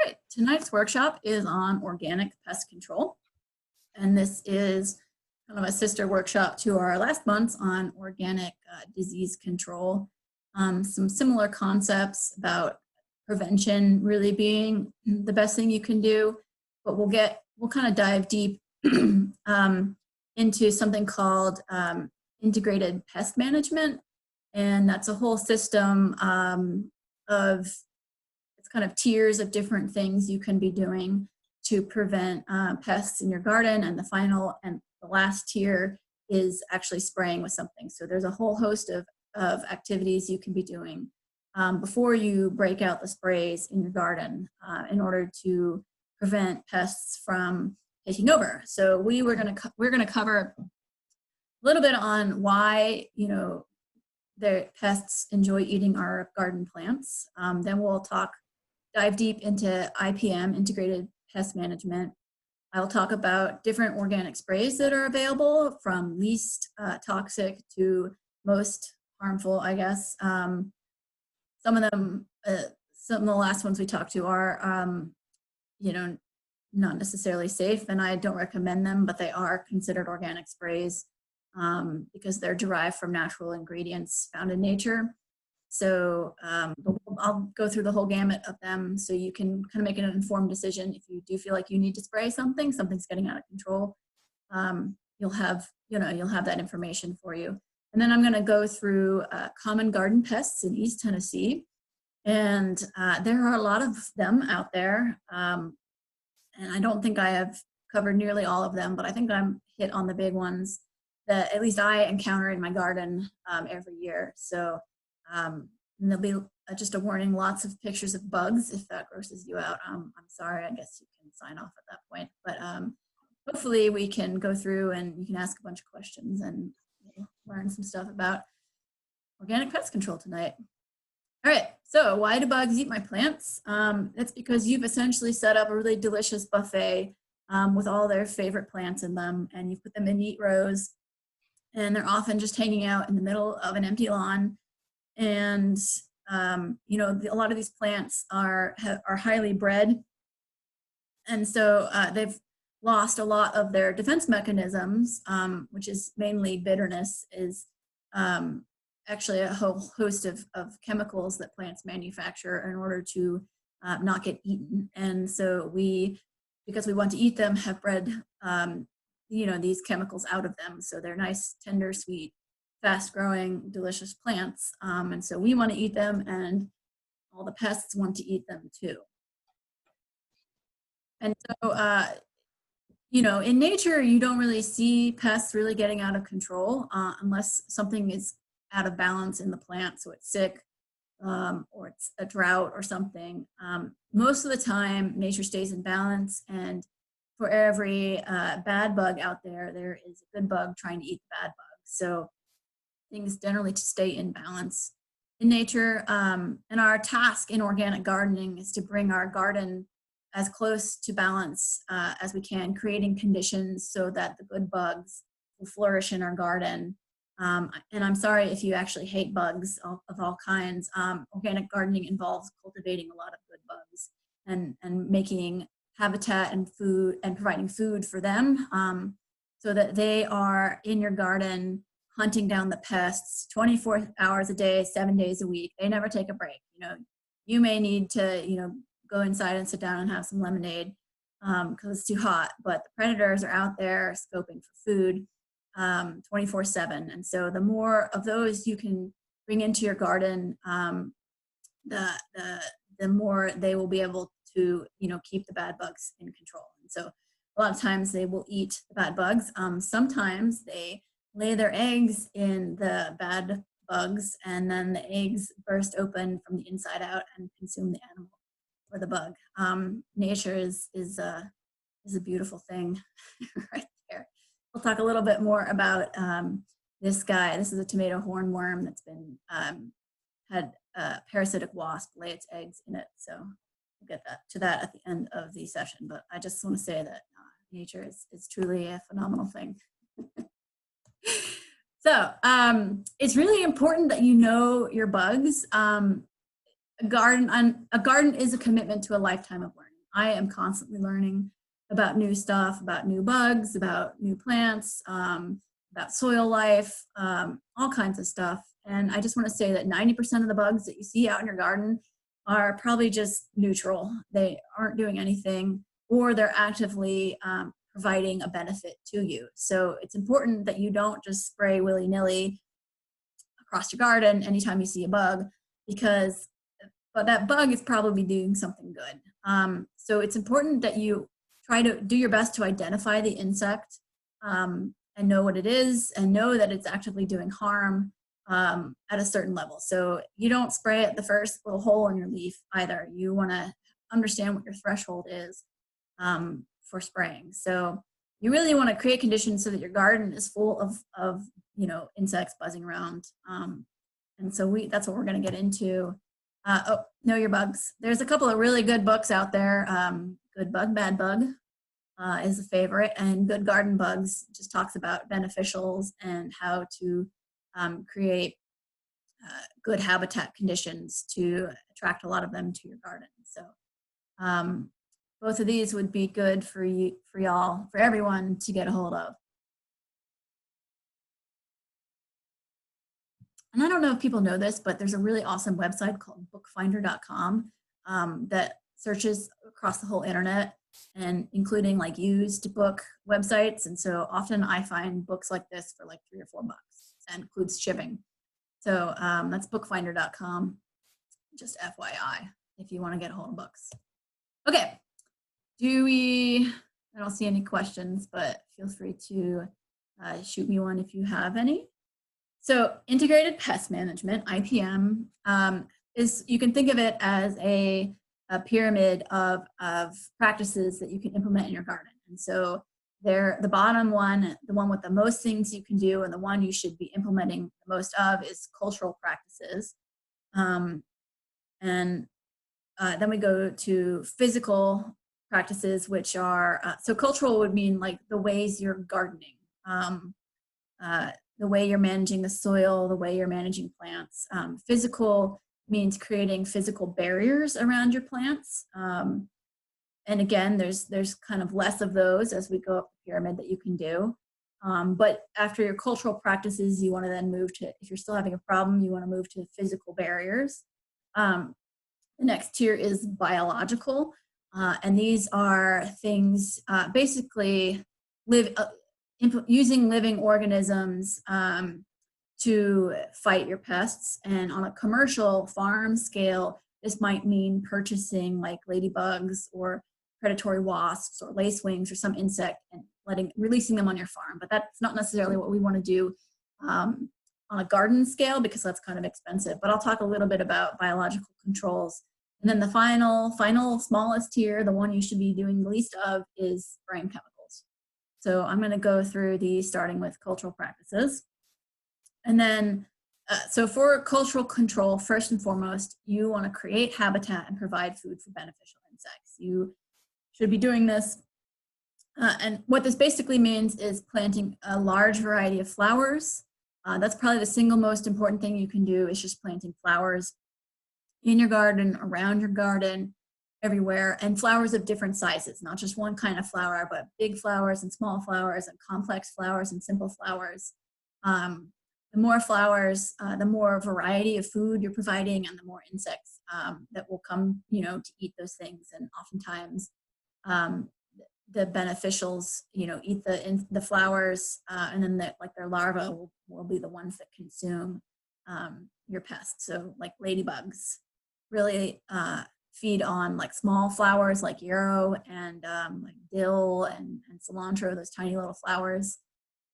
right, tonight's workshop is on organic pest control. And this is kind of a sister workshop to our last month's on organic disease control. Some similar concepts about prevention really being the best thing you can do, but we'll kind of dive deep into something called integrated pest management. And that's a whole system of kind of tiers of different things you can be doing to prevent pests in your garden. And the final and the last tier is actually spraying with something. So there's a whole host of activities you can be doing before you break out the sprays in your garden in order to prevent pests from taking over. So we're gonna cover a little bit on why the pests enjoy eating our garden plants. Then we'll dive deep into IPM, integrated pest management. I'll talk about different organic sprays that are available, from least toxic to most harmful, I guess. Some of them, some of the last ones we talked to are, not necessarily safe, and I don't recommend them, but they are considered organic sprays because they're derived from natural ingredients found in nature. So I'll go through the whole gamut of them so you can kind of make an informed decision. If you do feel like you need to spray something's getting out of control, you'll have that information for you. And then I'm going to go through common garden pests in East Tennessee. And there are a lot of them out there. And I don't think I have covered nearly all of them, but I think I'm hit on the big ones that at least I encounter in my garden every year. So and there'll be just a warning, lots of pictures of bugs. If that grosses you out, I'm sorry, I guess you can sign off at that point. But hopefully we can go through and you can ask a bunch of questions and learn some stuff about organic pest control tonight. All right, so why do bugs eat my plants? That's because you've essentially set up a really delicious buffet with all their favorite plants in them, and you put them in neat rows, and they're often just hanging out in the middle of an empty lawn. And a lot of these plants are highly bred, and so they've lost a lot of their defense mechanisms, which is mainly bitterness, is actually a whole host of chemicals that plants manufacture in order to not get eaten. And so because we want to eat them, have bred these chemicals out of them. So they're nice, tender, sweet, fast-growing, delicious plants, and so we want to eat them, and all the pests want to eat them too. And so, in nature, you don't really see pests really getting out of control unless something is out of balance in the plant, so it's sick or it's a drought or something. Most of the time, nature stays in balance, and for every bad bug out there, there is a good bug trying to eat the bad bug. So things generally to stay in balance in nature. And our task in organic gardening is to bring our garden as close to balance as we can, creating conditions so that the good bugs will flourish in our garden. And I'm sorry if you actually hate bugs of all kinds. Organic gardening involves cultivating a lot of good bugs and making habitat and food and providing food for them so that they are in your garden hunting down the pests 24 hours a day, 7 days a week. They never take a break. You may need to, go inside and sit down and have some lemonade because it's too hot, but the predators are out there scoping for food 24/7. And so the more of those you can bring into your garden, the more they will be able to, keep the bad bugs in control. And so a lot of times they will eat the bad bugs. Sometimes they lay their eggs in the bad bugs, and then the eggs burst open from the inside out and consume the animal or the bug. Nature is a beautiful thing right there. We'll talk a little bit more about this guy. This is a tomato hornworm that's been had a parasitic wasp lay its eggs in it. So we'll get to that at the end of the session. But I just want to say that nature is truly a phenomenal thing. So it's really important that you know your bugs. A garden is a commitment to a lifetime of learning. I am constantly learning about new stuff, about new bugs, about new plants, about soil life, all kinds of stuff. And I just want to say that 90% of the bugs that you see out in your garden are probably just neutral. They aren't doing anything, or they're actively providing a benefit to you. So it's important that you don't just spray willy-nilly across your garden anytime you see a bug, because that bug is probably doing something good. So it's important that you try to do your best to identify the insect and know what it is, and know that it's actively doing harm at a certain level. So you don't spray at the first little hole in your leaf either. You want to understand what your threshold is for spraying. So you really want to create conditions so that your garden is full of insects buzzing around. And so that's what we're going to get into. Know your bugs. There's a couple of really good books out there. Good Bug, Bad Bug is a favorite, and Good Garden Bugs just talks about beneficials and how to create good habitat conditions to attract a lot of them to your garden. So both of these would be good for y'all, for everyone to get a hold of. And I don't know if people know this, but there's a really awesome website called bookfinder.com that searches across the whole internet, and including like used book websites. And so often I find books like this for like $3 or $4. That includes shipping. So that's bookfinder.com, just FYI, if you want to get a hold of books. Okay, I don't see any questions, but feel free to shoot me one if you have any. So integrated pest management, IPM, you can think of it as a pyramid of practices that you can implement in your garden. And so the bottom one, the one with the most things you can do, and the one you should be implementing the most of, is cultural practices. And then we go to physical practices, which are, so cultural would mean like the ways you're gardening, the way you're managing the soil, the way you're managing plants. Physical means creating physical barriers around your plants. And again, there's kind of less of those as we go up the pyramid that you can do. But after your cultural practices, you want to then move to, if you're still having a problem, you want to move to physical barriers. The next tier is biological. And these are things basically using living organisms to fight your pests. And on a commercial farm scale, this might mean purchasing like ladybugs or predatory wasps or lacewings or some insect and releasing them on your farm. But that's not necessarily what we want to do on a garden scale, because that's kind of expensive. But I'll talk a little bit about biological controls. And then the final smallest tier, the one you should be doing the least of, is spraying chemicals. So I'm going to go through these, starting with cultural practices. And then, so for cultural control, first and foremost, you want to create habitat and provide food for beneficial insects. You should be doing this. And what this basically means is planting a large variety of flowers. That's probably the single most important thing you can do, is just planting flowers in your garden, around your garden, everywhere, and flowers of different sizes, not just one kind of flower, but big flowers and small flowers and complex flowers and simple flowers. The more flowers, the more variety of food you're providing, and the more insects that will come, to eat those things. And oftentimes the beneficials, eat the flowers, and then their larvae will be the ones that consume your pests. So like ladybugs really feed on like small flowers like yarrow and like dill and cilantro, those tiny little flowers.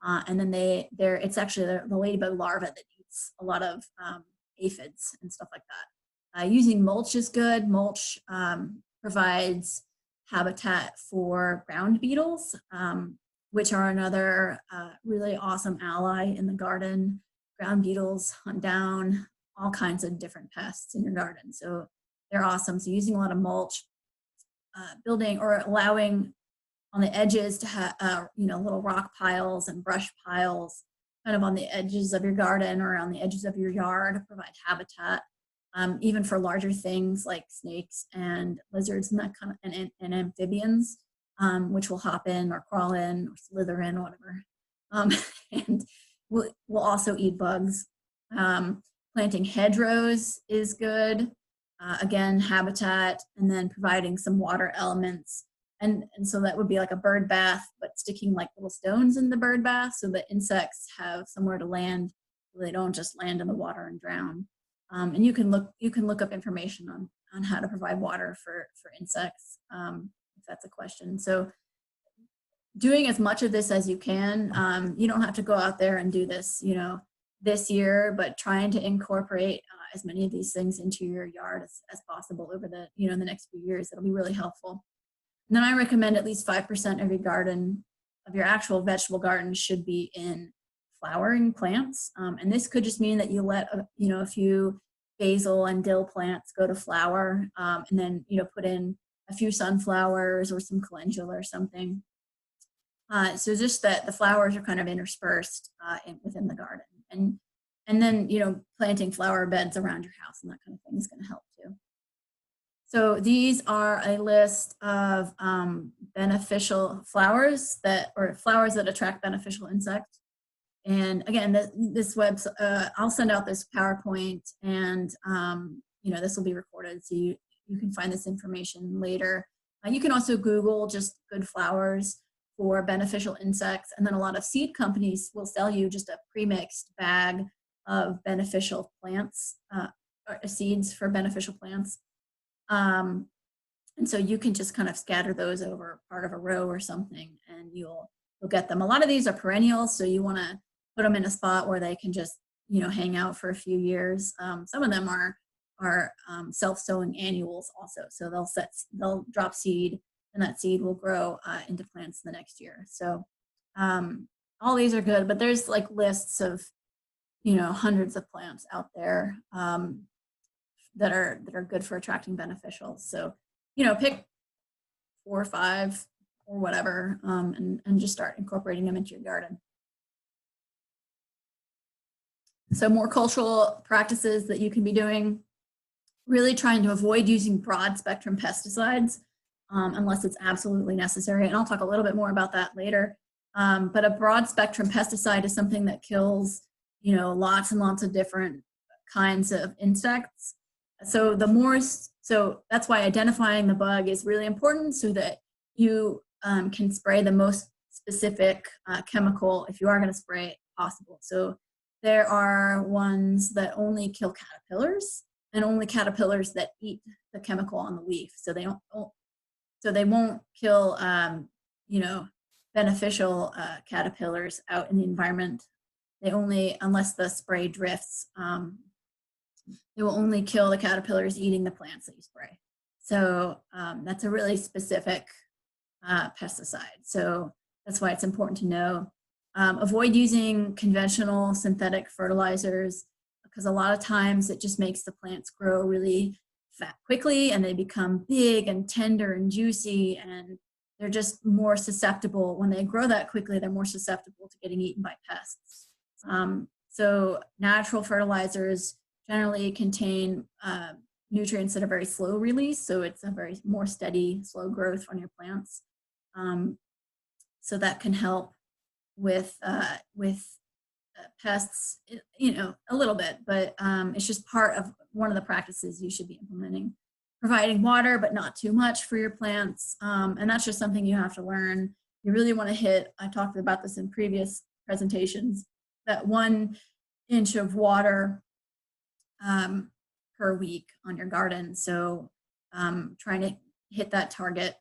And then it's actually the ladybug larva that eats a lot of aphids and stuff like that. Using mulch is good. Mulch provides habitat for ground beetles, which are another really awesome ally in the garden. Ground beetles hunt down all kinds of different pests in your garden, so they're awesome. So using a lot of mulch, building or allowing on the edges to have little rock piles and brush piles kind of on the edges of your garden or on the edges of your yard to provide habitat. even for larger things like snakes and lizards and that kind of, and amphibians, which will hop in or crawl in or slither in, whatever. And will also eat bugs. Planting hedgerows is good. Again, habitat, and then providing some water elements. And so that would be like a bird bath, but sticking like little stones in the bird bath so that insects have somewhere to land, so they don't just land in the water and drown. And you can look up information on how to provide water for insects, if that's a question. So doing as much of this as you can. You don't have to go out there and do this, this year, but trying to incorporate as many of these things into your yard as possible over the, the next few years. It'll be really helpful. And then I recommend at least 5% of your garden, of your actual vegetable garden, should be in flowering plants. And this could just mean that you let, a few basil and dill plants go to flower, and then, put in a few sunflowers or some calendula or something. So just that the flowers are kind of interspersed within the garden. And then, planting flower beds around your house and that kind of thing is going to help too. So these are a list of beneficial flowers or flowers that attract beneficial insects. And again, this I'll send out this PowerPoint, and this will be recorded, so you can find this information later. You can also Google just good flowers for beneficial insects, and then a lot of seed companies will sell you just a pre-mixed bag of beneficial plants, or seeds for beneficial plants. And so you can just kind of scatter those over part of a row or something, and you'll get them. A lot of these are perennials, so you want to put them in a spot where they can just hang out for a few years. Some of them are self-sowing annuals also, so they'll drop seed, and that seed will grow into plants the next year. So all these are good, but there's like lists of hundreds of plants out there that are good for attracting beneficials. So pick 4 or 5 or whatever, and just start incorporating them into your garden. So more cultural practices that you can be doing: really trying to avoid using broad spectrum pesticides unless it's absolutely necessary. And I'll talk a little bit more about that later. But a broad spectrum pesticide is something that kills, lots and lots of different kinds of insects. So that's why identifying the bug is really important, so that you can spray the most specific chemical, if you are going to spray it, possible. So there are ones that only kill caterpillars, and only caterpillars that eat the chemical on the leaf. So they won't kill, beneficial caterpillars out in the environment. They only, unless the spray drifts, they will only kill the caterpillars eating the plants that you spray. So that's a really specific pesticide. So that's why it's important to know. Avoid using conventional synthetic fertilizers, because a lot of times it just makes the plants grow really fat quickly, and they become big and tender and juicy, and they're just more susceptible. When they grow that quickly, they're more susceptible to getting eaten by pests. So natural fertilizers generally contain nutrients that are very slow release, so it's a very more steady, slow growth on your plants. So that can help with pests, a little bit, but it's just part of one of the practices you should be implementing. Providing water, but not too much for your plants, and that's just something you have to learn. You really want to hit, I talked about this in previous presentations, that 1 inch of water per week on your garden. So trying to hit that target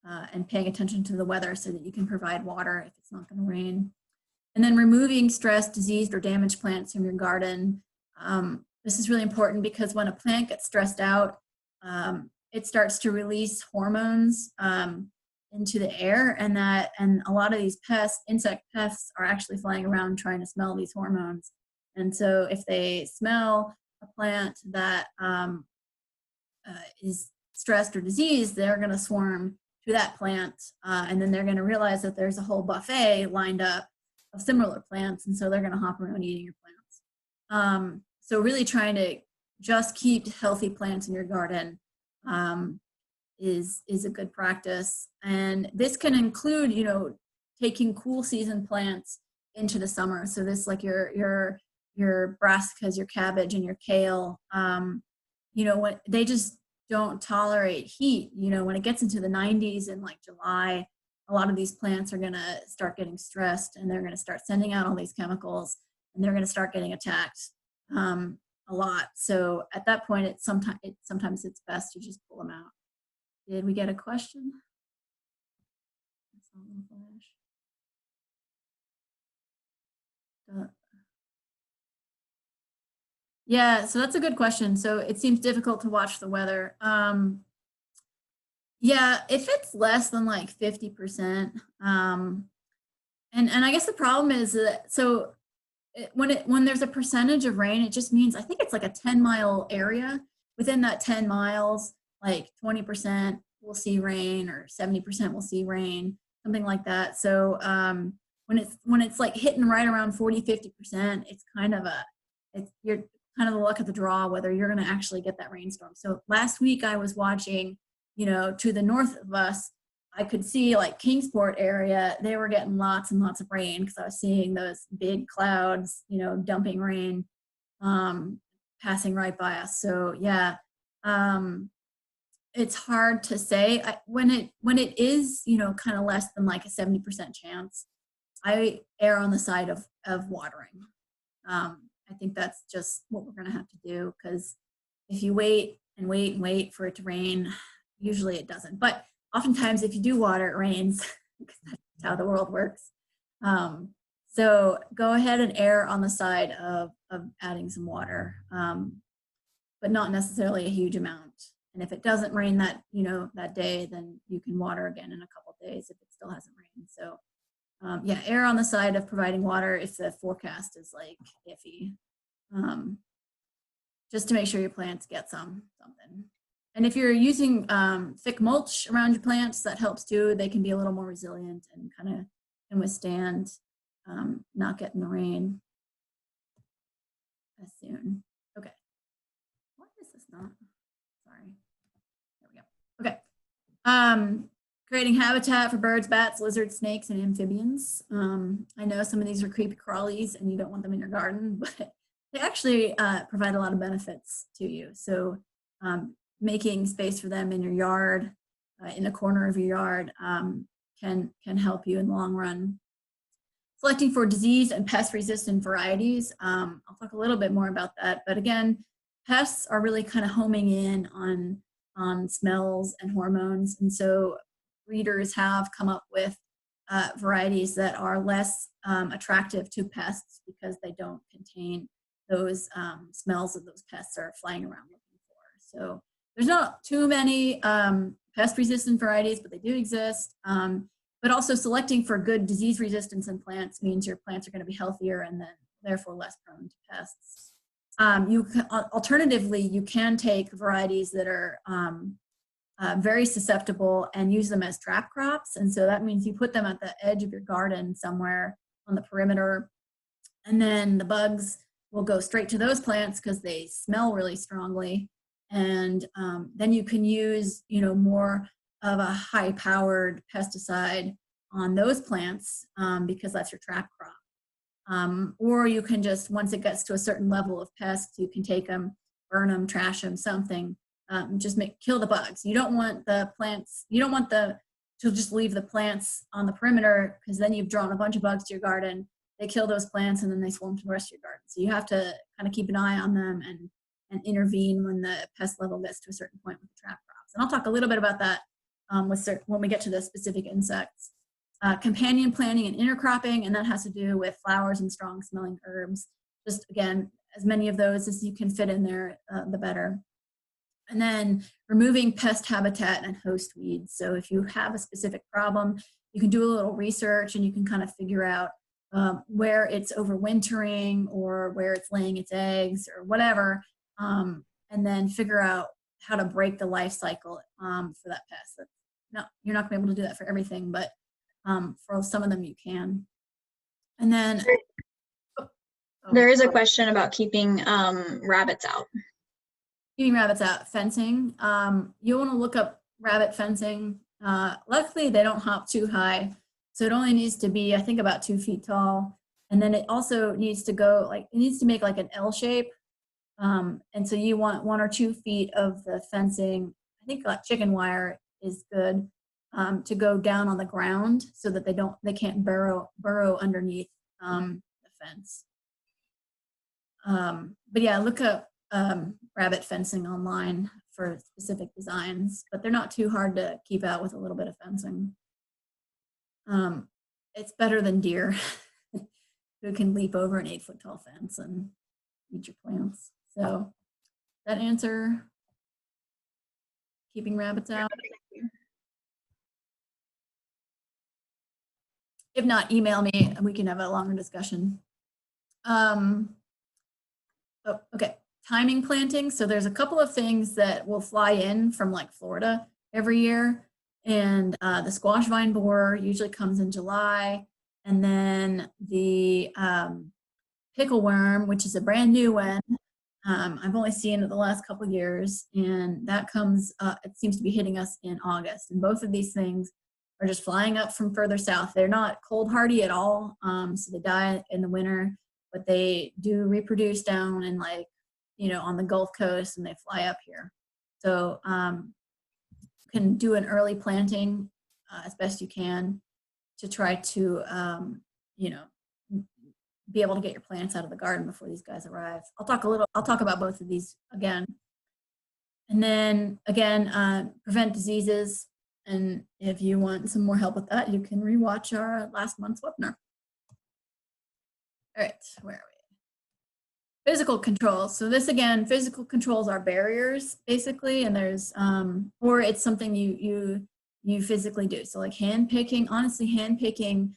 and paying attention to the weather so that you can provide water if it's not going to rain. And then removing stressed, diseased, or damaged plants from your garden. This is really important because when a plant gets stressed out, it starts to release hormones into the air, and a lot of these insect pests are actually flying around trying to smell these hormones. And so if they smell a plant that is stressed or diseased, they're going to swarm to that plant, and then they're going to realize that there's a whole buffet lined up of similar plants, and so they're going to hop around eating your plants. So really trying to just keep healthy plants in your garden is a good practice. And this can include, you know, taking cool season plants into the summer. So this, like your brassicas, your cabbage, and your kale, you know, when they just don't tolerate heat. You know, when it gets into the 90s in like July, a lot of these plants are gonna start getting stressed, and they're gonna start sending out all these chemicals, and they're gonna start getting attacked a lot. So at that point, sometimes it's best to just pull them out. Did we get a question? Yeah, so that's a good question. So it seems difficult to watch the weather. Yeah, if it's less than like 50%, and I guess the problem is that, so when there's a percentage of rain, it just means, I think it's like a 10-mile area. Within that 10 miles, like 20% will see rain, or 70% will see rain, something like that. So when it's like hitting right around 40-50%, it's kind of you're kind of the luck of the draw whether you're going to actually get that rainstorm. So last week I was watching, you know, to the north of us, I could see like Kingsport area, they were getting lots and lots of rain because I was seeing those big clouds, you know, dumping rain passing right by us. So yeah, it's hard to say. When it is, you know, kind of less than like a 70% chance, I err on the side of watering. I think that's just what we're going to have to do, because if you wait and wait and wait for it to rain, usually it doesn't. But oftentimes if you do water, it rains, because that's how the world works. So go ahead and err on the side of adding some water, but not necessarily a huge amount. And if it doesn't rain that, you know, that day, then you can water again in a couple of days if it still hasn't rained. So yeah, err on the side of providing water if the forecast is like iffy, just to make sure your plants get something. And if you're using thick mulch around your plants, that helps too. They can be a little more resilient and kind of can withstand not getting the rain as soon. Okay. What is this not? Sorry. There we go. Okay. Creating habitat for birds, bats, lizards, snakes, and amphibians. I know some of these are creepy crawlies and you don't want them in your garden, but they actually provide a lot of benefits to you. So making space for them in your yard, in a corner of your yard, can help you in the long run. Selecting for disease and pest-resistant varieties. I'll talk a little bit more about that, but again, pests are really kind of homing in on smells and hormones, and so breeders have come up with varieties that are less attractive to pests because they don't contain those smells that those pests are flying around looking for. So there's not too many pest-resistant varieties, but they do exist. But also selecting for good disease resistance in plants means your plants are going to be healthier and then therefore less prone to pests. Alternatively, you can take varieties that are very susceptible and use them as trap crops. And so that means you put them at the edge of your garden somewhere on the perimeter, and then the bugs will go straight to those plants because they smell really strongly. And then you can use, you know, more of a high-powered pesticide on those plants because that's your trap crop. Or you can just, once it gets to a certain level of pests, you can take them, burn them, trash them, something. Just kill the bugs. You don't want the plants, you don't want to just leave the plants on the perimeter, because then you've drawn a bunch of bugs to your garden. They kill those plants and then they swarm to the rest of your garden. So you have to kind of keep an eye on them and intervene when the pest level gets to a certain point with the trap crops. And I'll talk a little bit about that when we get to the specific insects. Companion planting and intercropping, and that has to do with flowers and strong smelling herbs. Just again, as many of those as you can fit in there, the better. And then removing pest habitat and host weeds. So if you have a specific problem, you can do a little research and you can kind of figure out where it's overwintering or where it's laying its eggs or whatever, and then figure out how to break the life cycle for that pest. You're not going to be able to do that for everything, but for some of them you can. And then there is a question about keeping rabbits out. keeping rabbits out, fencing. You want to look up rabbit fencing. Luckily, they don't hop too high, so it only needs to be, I think, about 2 feet tall. And then it also needs to go like, it needs to make like an L shape. And so you want 1 or 2 feet of the fencing. I think like chicken wire is good, to go down on the ground so that they can't burrow underneath the fence. But yeah, look up rabbit fencing online for specific designs, but they're not too hard to keep out with a little bit of fencing. It's better than deer who can leap over an 8-foot tall fence and eat your plants. So that answer keeping rabbits out. If not, email me and we can have a longer discussion. Oh, okay, timing planting. So there's a couple of things that will fly in from like Florida every year. And the squash vine borer usually comes in July. And then the pickleworm, which is a brand new one, I've only seen it the last couple of years, and that comes, it seems to be hitting us in August. And both of these things are just flying up from further south. They're not cold hardy at all, so they die in the winter, but they do reproduce down in like, you know, on the Gulf Coast, and they fly up here. So can do an early planting as best you can to try to, you know, be able to get your plants out of the garden before these guys arrive. I'll talk about both of these again. And then again, prevent diseases. And if you want some more help with that, you can rewatch our last month's webinar. All right, where are we? Physical controls. So this again, physical controls are barriers basically, and there's, or it's something you physically do. So like hand picking, honestly, hand picking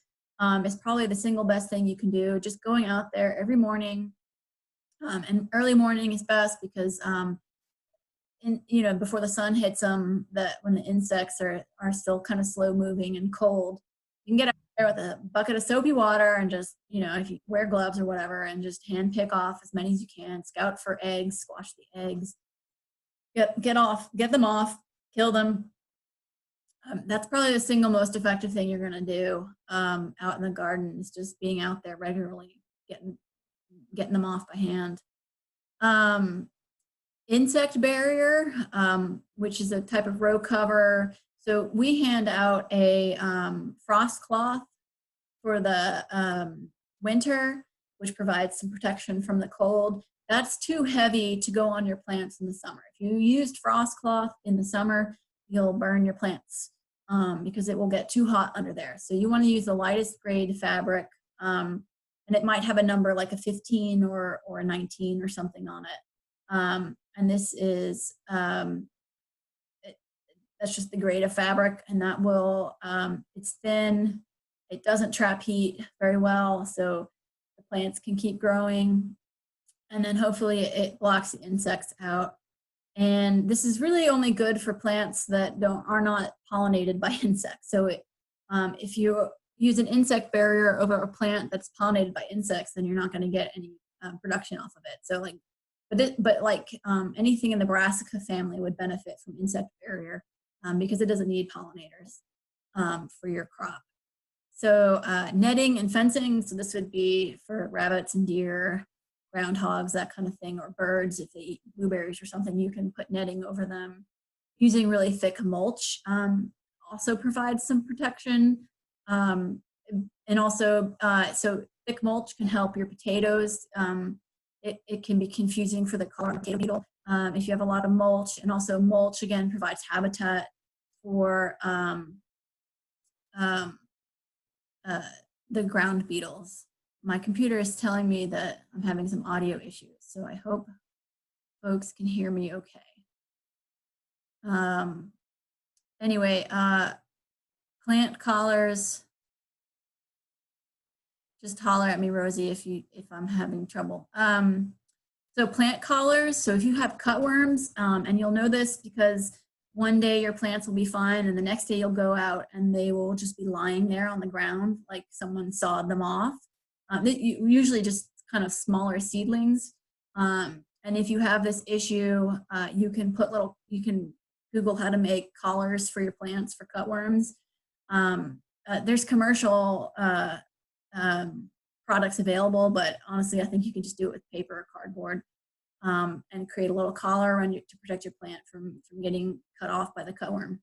is probably the single best thing you can do. Just going out there every morning, and early morning is best because, you know, before the sun hits them, when the insects are still kind of slow moving and cold, you can get out there with a bucket of soapy water and just, you know, if you wear gloves or whatever, and just hand pick off as many as you can. Scout for eggs, squash the eggs, get them off, kill them. That's probably the single most effective thing you're going to do out in the garden, is just being out there regularly, getting them off by hand. Insect barrier, which is a type of row cover. So we hand out a frost cloth for the winter, which provides some protection from the cold. That's too heavy to go on your plants in the summer. If you used frost cloth in the summer, you'll burn your plants because it will get too hot under there. So you want to use the lightest grade fabric, and it might have a number like a 15 or a 19 or something on it. And this is, that's just the grade of fabric, and that will, it's thin, it doesn't trap heat very well, so the plants can keep growing, and then hopefully it blocks the insects out. And this is really only good for plants that are not pollinated by insects. So if you use an insect barrier over a plant that's pollinated by insects, then you're not going to get any production off of it. So like, but like anything in the Brassica family would benefit from insect barrier because it doesn't need pollinators for your crop. So netting and fencing, so this would be for rabbits and deer, groundhogs, that kind of thing, or birds. If they eat blueberries or something, you can put netting over them. Using really thick mulch also provides some protection. And also, so thick mulch can help your potatoes. It can be confusing for the color potato beetle if you have a lot of mulch. And also mulch, again, provides habitat for the ground beetles. My computer is telling me that I'm having some audio issues, so I hope folks can hear me okay. Anyway, plant collars. Just holler at me, Rosie, if I'm having trouble. So plant collars. So if you have cutworms, and you'll know this because one day your plants will be fine, and the next day you'll go out and they will just be lying there on the ground like someone sawed them off. Usually just kind of smaller seedlings. And if you have this issue, you can Google how to make collars for your plants for cutworms. There's commercial products available, but honestly, I think you can just do it with paper or cardboard, and create a little collar around you to protect your plant from getting cut off by the cutworm.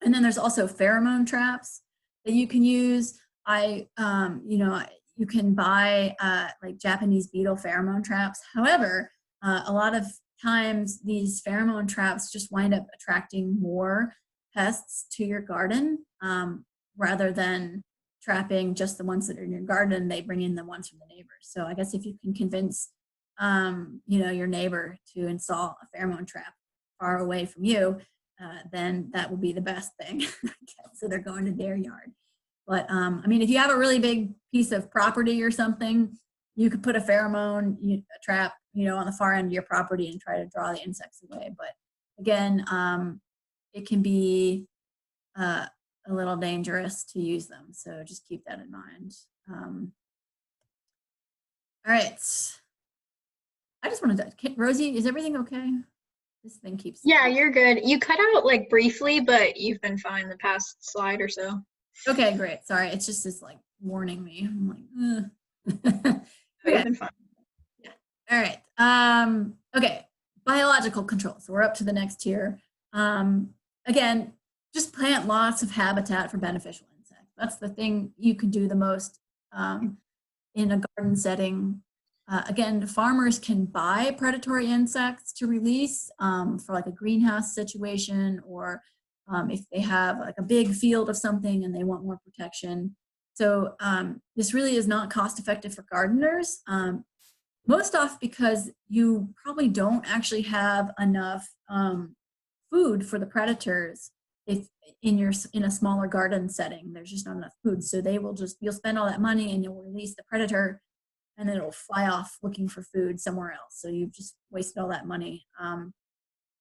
And then there's also pheromone traps that you can use. You can buy like Japanese beetle pheromone traps. However, a lot of times these pheromone traps just wind up attracting more pests to your garden, rather than trapping just the ones that are in your garden. They bring in the ones from the neighbors. So I guess if you can convince your neighbor to install a pheromone trap far away from you, then that would be the best thing. So they're going to their yard. But I mean, if you have a really big piece of property or something, you could put a pheromone trap, on the far end of your property and try to draw the insects away. But again, it can be a little dangerous to use them. So just keep that in mind. All right. I just wanted to, Rosie, is everything okay? This thing keeps. Yeah, you're good. You cut out like briefly, but you've been fine the past slide or so. Okay, great. Sorry, it's just this like warning me. I'm like, okay. You've been fine. Yeah. All right. Okay, biological control. So we're up to the next tier. Again, just plant lots of habitat for beneficial insects. That's the thing you can do the most in a garden setting. Again, farmers can buy predatory insects to release for like a greenhouse situation, or if they have like a big field of something and they want more protection. So this really is not cost effective for gardeners, most often because you probably don't actually have enough food for the predators. If in a smaller garden setting, there's just not enough food. So you'll spend all that money and you'll release the predator, and then it'll fly off looking for food somewhere else. So you've just wasted all that money.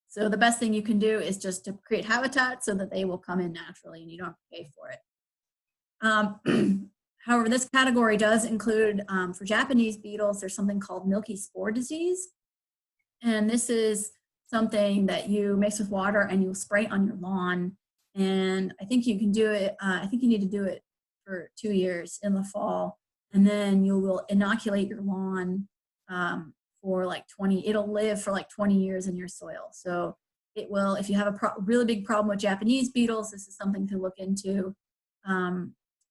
So the best thing you can do is just to create habitat so that they will come in naturally and you don't have to pay for it. However, this category does include, for Japanese beetles, there's something called milky spore disease. And this is something that you mix with water and you spray on your lawn. And I think you can do it, I think you need to do it for 2 years in the fall. And then you will inoculate your lawn for like it'll live for like 20 years in your soil. So it will, if you have a really big problem with Japanese beetles, this is something to look into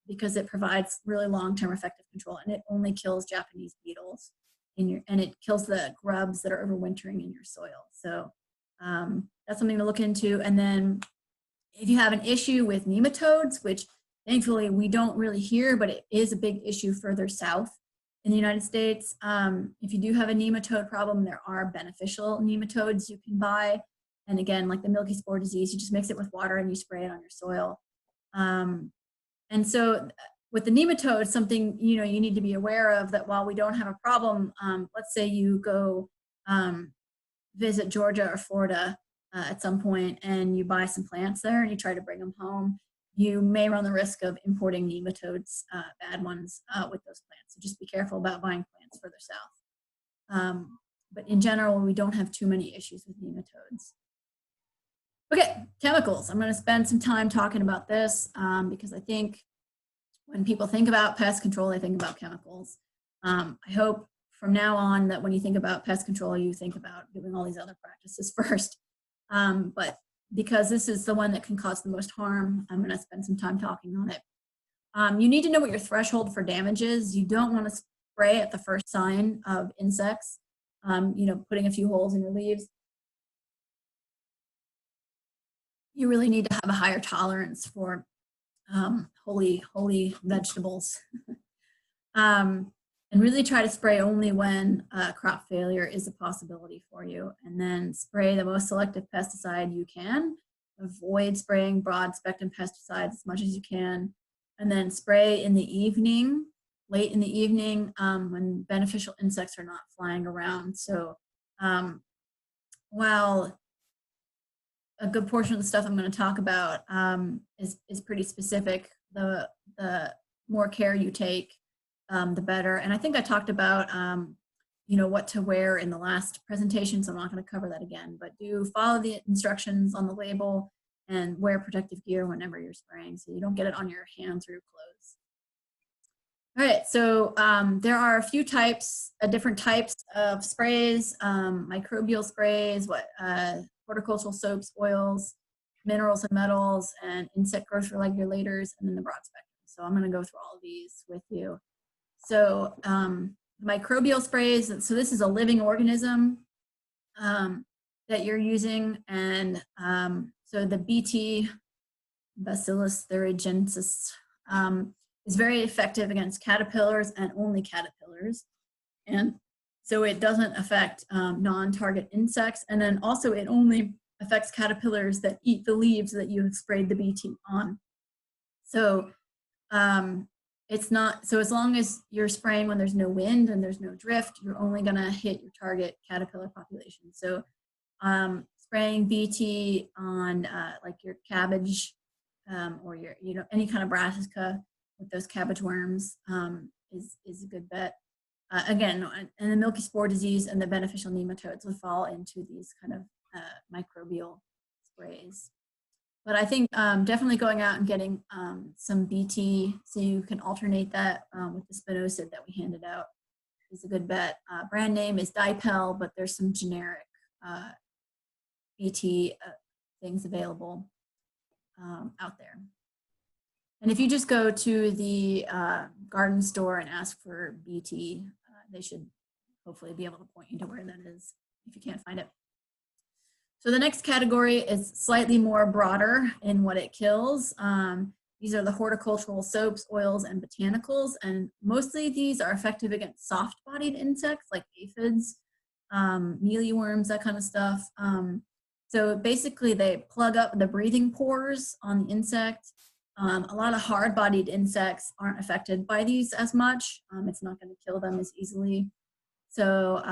because it provides really long-term effective control, and it only kills Japanese beetles and it kills the grubs that are overwintering in your soil. So that's something to look into. And then if you have an issue with nematodes, which thankfully we don't really hear, but it is a big issue further south in the United States. If you do have a nematode problem, there are beneficial nematodes you can buy. And again, like the milky spore disease, you just mix it with water and you spray it on your soil. And so with the nematodes, something you need to be aware of, that while we don't have a problem, let's say you go visit Georgia or Florida at some point and you buy some plants there and you try to bring them home, you may run the risk of importing nematodes, bad ones, with those plants. So just be careful about buying plants further south. But in general, we don't have too many issues with nematodes. Okay, chemicals. I'm going to spend some time talking about this because I think when people think about pest control, they think about chemicals. I hope from now on that when you think about pest control, you think about doing all these other practices first. But because this is the one that can cause the most harm, I'm going to spend some time talking on it. You need to know what your threshold for damage is. You don't want to spray at the first sign of insects, putting a few holes in your leaves. You really need to have a higher tolerance for holy vegetables. And really try to spray only when crop failure is a possibility for you. And then spray the most selective pesticide you can. Avoid spraying broad spectrum pesticides as much as you can. And then spray in the evening, late in the evening, when beneficial insects are not flying around. So while a good portion of the stuff I'm going to talk about is pretty specific, the more care you take, the better. And I think I talked about what to wear in the last presentation, so I'm not going to cover that again, but do follow the instructions on the label and wear protective gear whenever you're spraying so you don't get it on your hands or your clothes. All right, so there are a few types, different types of sprays, microbial sprays, horticultural soaps, oils, minerals and metals, and insect growth regulators, and then the broad spectrum. So I'm going to go through all of these with you. So microbial sprays, so this is a living organism that you're using, and so the BT, Bacillus thuringiensis, is very effective against caterpillars and only caterpillars, and so it doesn't affect non-target insects, and then also it only affects caterpillars that eat the leaves that you have sprayed the BT on. So it's not, so as long as you're spraying when there's no wind and there's no drift, you're only going to hit your target caterpillar population. So spraying BT on like your cabbage or your, any kind of brassica with those cabbage worms is a good bet. Again, and the milky spore disease and the beneficial nematodes would fall into these kind of microbial sprays. But I think definitely going out and getting some BT so you can alternate that with the spinosad that we handed out is a good bet. Brand name is Dipel, but there's some generic BT things available out there. And if you just go to the garden store and ask for BT, they should hopefully be able to point you to where that is if you can't find it. So the next category is slightly more broader in what it kills. These are the horticultural soaps, oils, and botanicals, and mostly these are effective against soft-bodied insects like aphids, mealyworms, that kind of stuff. So basically they plug up the breathing pores on the insect. A lot of hard-bodied insects aren't affected by these as much. It's not going to kill them as easily. So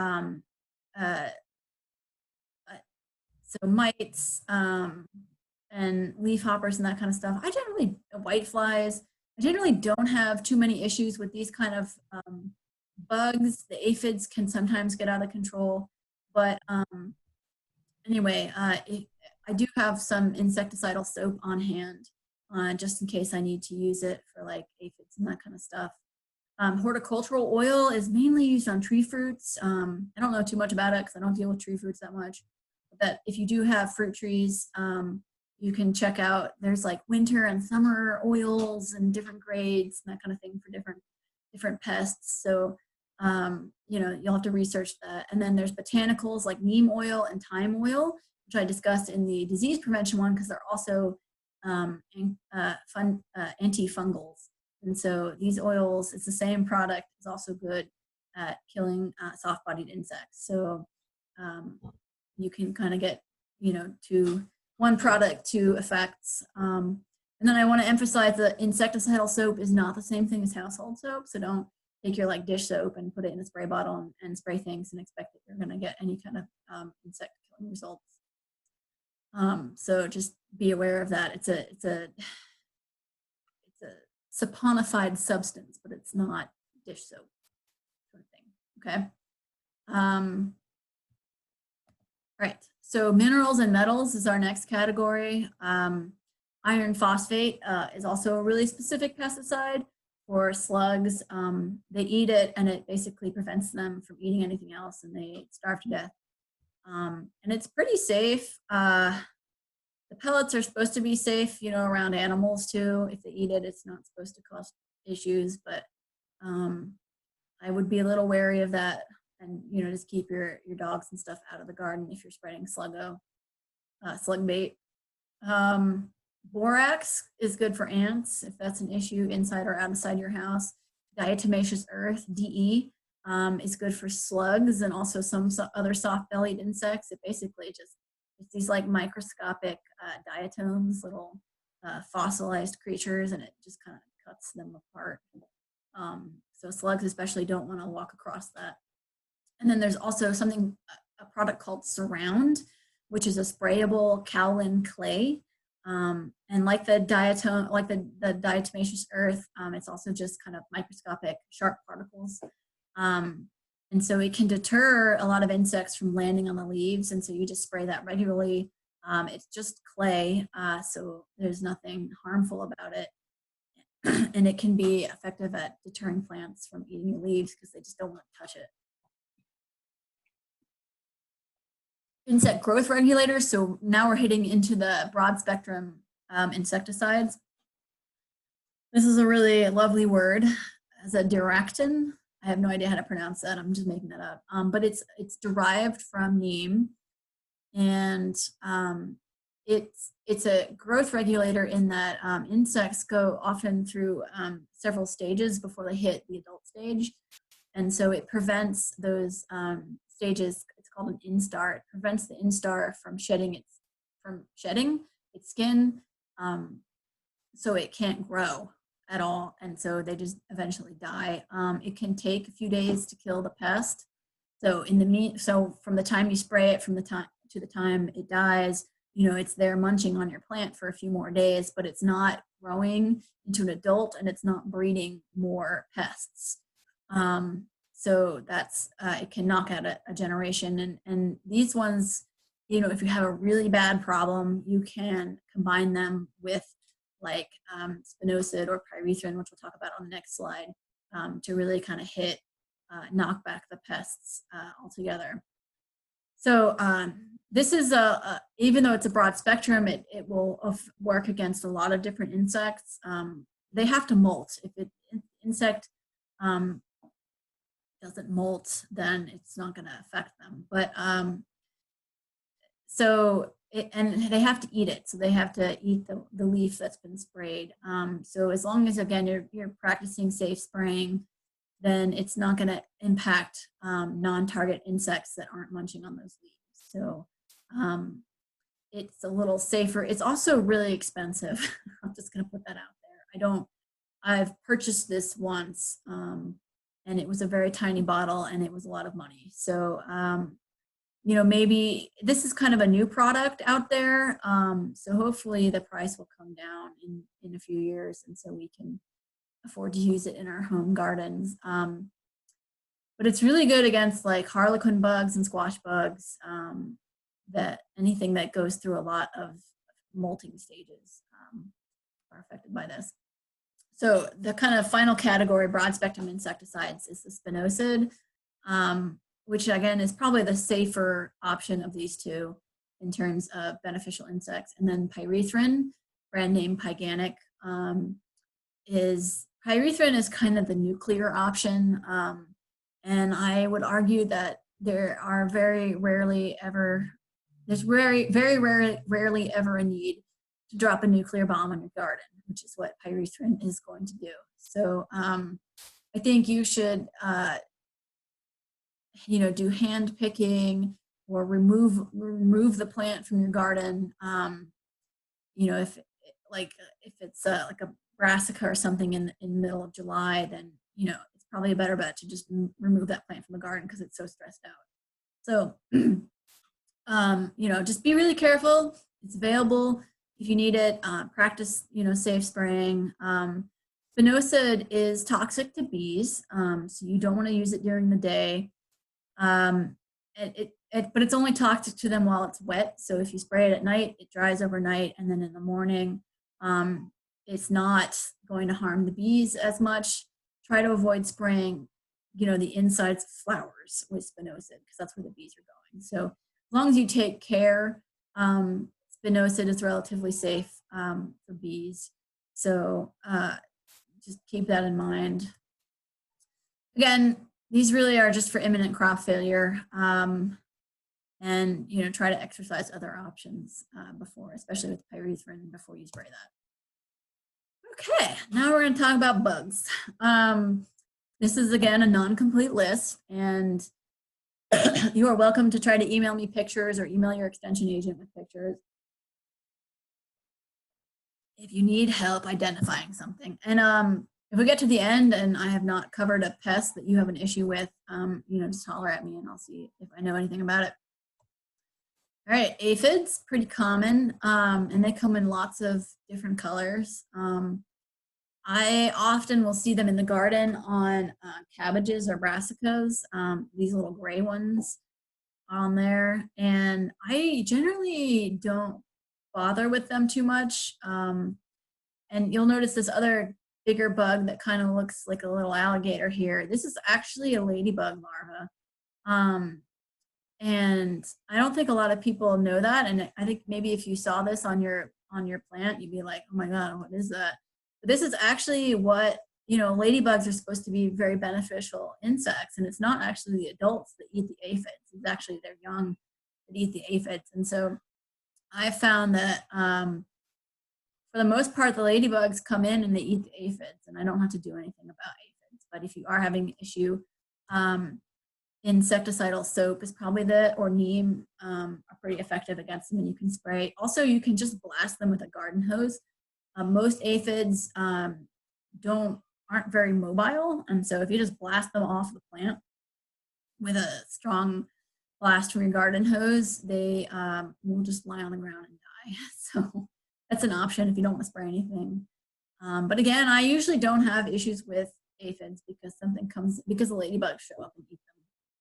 so mites and leafhoppers and that kind of stuff. Whiteflies, I generally don't have too many issues with these kind of bugs. The aphids can sometimes get out of control, but anyway, I do have some insecticidal soap on hand just in case I need to use it for like aphids and that kind of stuff. Horticultural oil is mainly used on tree fruits. I don't know too much about it because I don't deal with tree fruits that much. That if you do have fruit trees, you can check out, there's like winter and summer oils and different grades and that kind of thing for different pests. So, you'll have to research that. And then there's botanicals like neem oil and thyme oil, which I discussed in the disease prevention one because they're also antifungals. And so these oils, it's the same product, is also good at killing soft-bodied insects. So you can kind of get, to one product, two effects. And then I want to emphasize that insecticidal soap is not the same thing as household soap. So don't take your like dish soap and put it in a spray bottle and spray things and expect that you're going to get any kind of insect killing results. So just be aware of that. It's a saponified substance, but it's not dish soap sort of thing. Okay. Right. So minerals and metals is our next category. Iron phosphate is also a really specific pesticide for slugs. They eat it and it basically prevents them from eating anything else and they starve to death. And it's pretty safe. The pellets are supposed to be safe, around animals too. If they eat it, it's not supposed to cause issues, but I would be a little wary of that and, just keep your dogs and stuff out of the garden if you're spreading slug bait. Borax is good for ants if that's an issue inside or outside your house. Diatomaceous earth, DE, is good for slugs and also some other soft-bellied insects. It basically it's these like microscopic diatoms, little fossilized creatures, and it just kind of cuts them apart. So slugs especially don't want to walk across that. And then there's also a product called Surround, which is a sprayable kaolin clay. And like the diatomaceous earth, it's also just kind of microscopic sharp particles. And And so it can deter a lot of insects from landing on the leaves. And so you just spray that regularly. It's just clay, so there's nothing harmful about it. And it can be effective at deterring plants from eating the leaves because they just don't want to touch it. Insect growth regulators. So now we're hitting into the broad spectrum insecticides. This is a really lovely word, as a diractin. I have no idea how to pronounce that. I'm just making that up. But it's derived from neem, and it's a growth regulator in that insects go often through several stages before they hit the adult stage, and so it prevents those stages. It's called an instar. It prevents the instar from shedding its skin, so it can't grow at all, and so they just eventually die. It can take a few days to kill the pest. So so from the time you spray it, from the time to the time it dies, it's there munching on your plant for a few more days, but it's not growing into an adult and it's not breeding more pests. So that's it can knock out a generation, and these ones, if you have a really bad problem, you can combine them with like spinosad or pyrethrin, which we'll talk about on the next slide, to really kind of knock back the pests altogether. So this is even though it's a broad spectrum, it will work against a lot of different insects. They have to molt. If an insect doesn't molt, then it's not going to affect them. But and they have to eat it, so they have to eat the leaf that's been sprayed. So as long as, again, you're practicing safe spraying, then it's not going to impact non-target insects that aren't munching on those leaves. So it's a little safer. It's also really expensive. I'm just going to put that out there. I've purchased this once, and it was a very tiny bottle, and it was a lot of money. So maybe this is kind of a new product out there. So hopefully the price will come down in a few years, and so we can afford to use it in our home gardens. But it's really good against like Harlequin bugs and squash bugs, that anything that goes through a lot of molting stages are affected by this. So the kind of final category, broad spectrum insecticides, is the spinosad, which again is probably the safer option of these two in terms of beneficial insects. And then pyrethrin, brand name Pyganic, pyrethrin is kind of the nuclear option. And I would argue that there's very rarely ever a need to drop a nuclear bomb on your garden, which is what pyrethrin is going to do. So I think you should do hand picking or remove the plant from your garden. If it's like a brassica or something in the middle of July, then it's probably a better bet to just remove that plant from the garden because it's so stressed out. So just be really careful. It's available if you need it. Practice safe spraying. Spinosad is toxic to bees, so you don't want to use it during the day. But it's only toxic to them while it's wet. So if you spray it at night, it dries overnight, and then in the morning, it's not going to harm the bees as much. Try to avoid spraying, the insides of flowers with spinosad because that's where the bees are going. So as long as you take care, spinosad is relatively safe for bees. So just keep that in mind. Again, these really are just for imminent crop failure, and try to exercise other options before, especially with pyrethrin, before you spray that. Okay, now we're going to talk about bugs. This is again a non-complete list, and you are welcome to try to email me pictures or email your extension agent with pictures if you need help identifying something. And if we get to the end and I have not covered a pest that you have an issue with, just holler at me and I'll see if I know anything about it. All right, aphids, pretty common, and they come in lots of different colors. I often will see them in the garden on cabbages or brassicas, these little gray ones on there. And I generally don't bother with them too much. And you'll notice this other bigger bug that kind of looks like a little alligator here. This is actually a ladybug larva. Um, and I don't think a lot of people know that. And I think maybe if you saw this on your plant, you'd be like, oh my God, what is that? But this is actually what, ladybugs are supposed to be very beneficial insects. And it's not actually the adults that eat the aphids. It's actually their young that eat the aphids. And so I found that for the most part, the ladybugs come in and they eat the aphids, and I don't have to do anything about aphids. But if you are having an issue, insecticidal soap is probably or neem are pretty effective against them, and you can spray. Also, you can just blast them with a garden hose. Most aphids aren't very mobile, and so if you just blast them off the plant with a strong blast from your garden hose, they will just lie on the ground and die. So that's an option if you don't want to spray anything. But again, I usually don't have issues with aphids because because the ladybugs show up and eat them.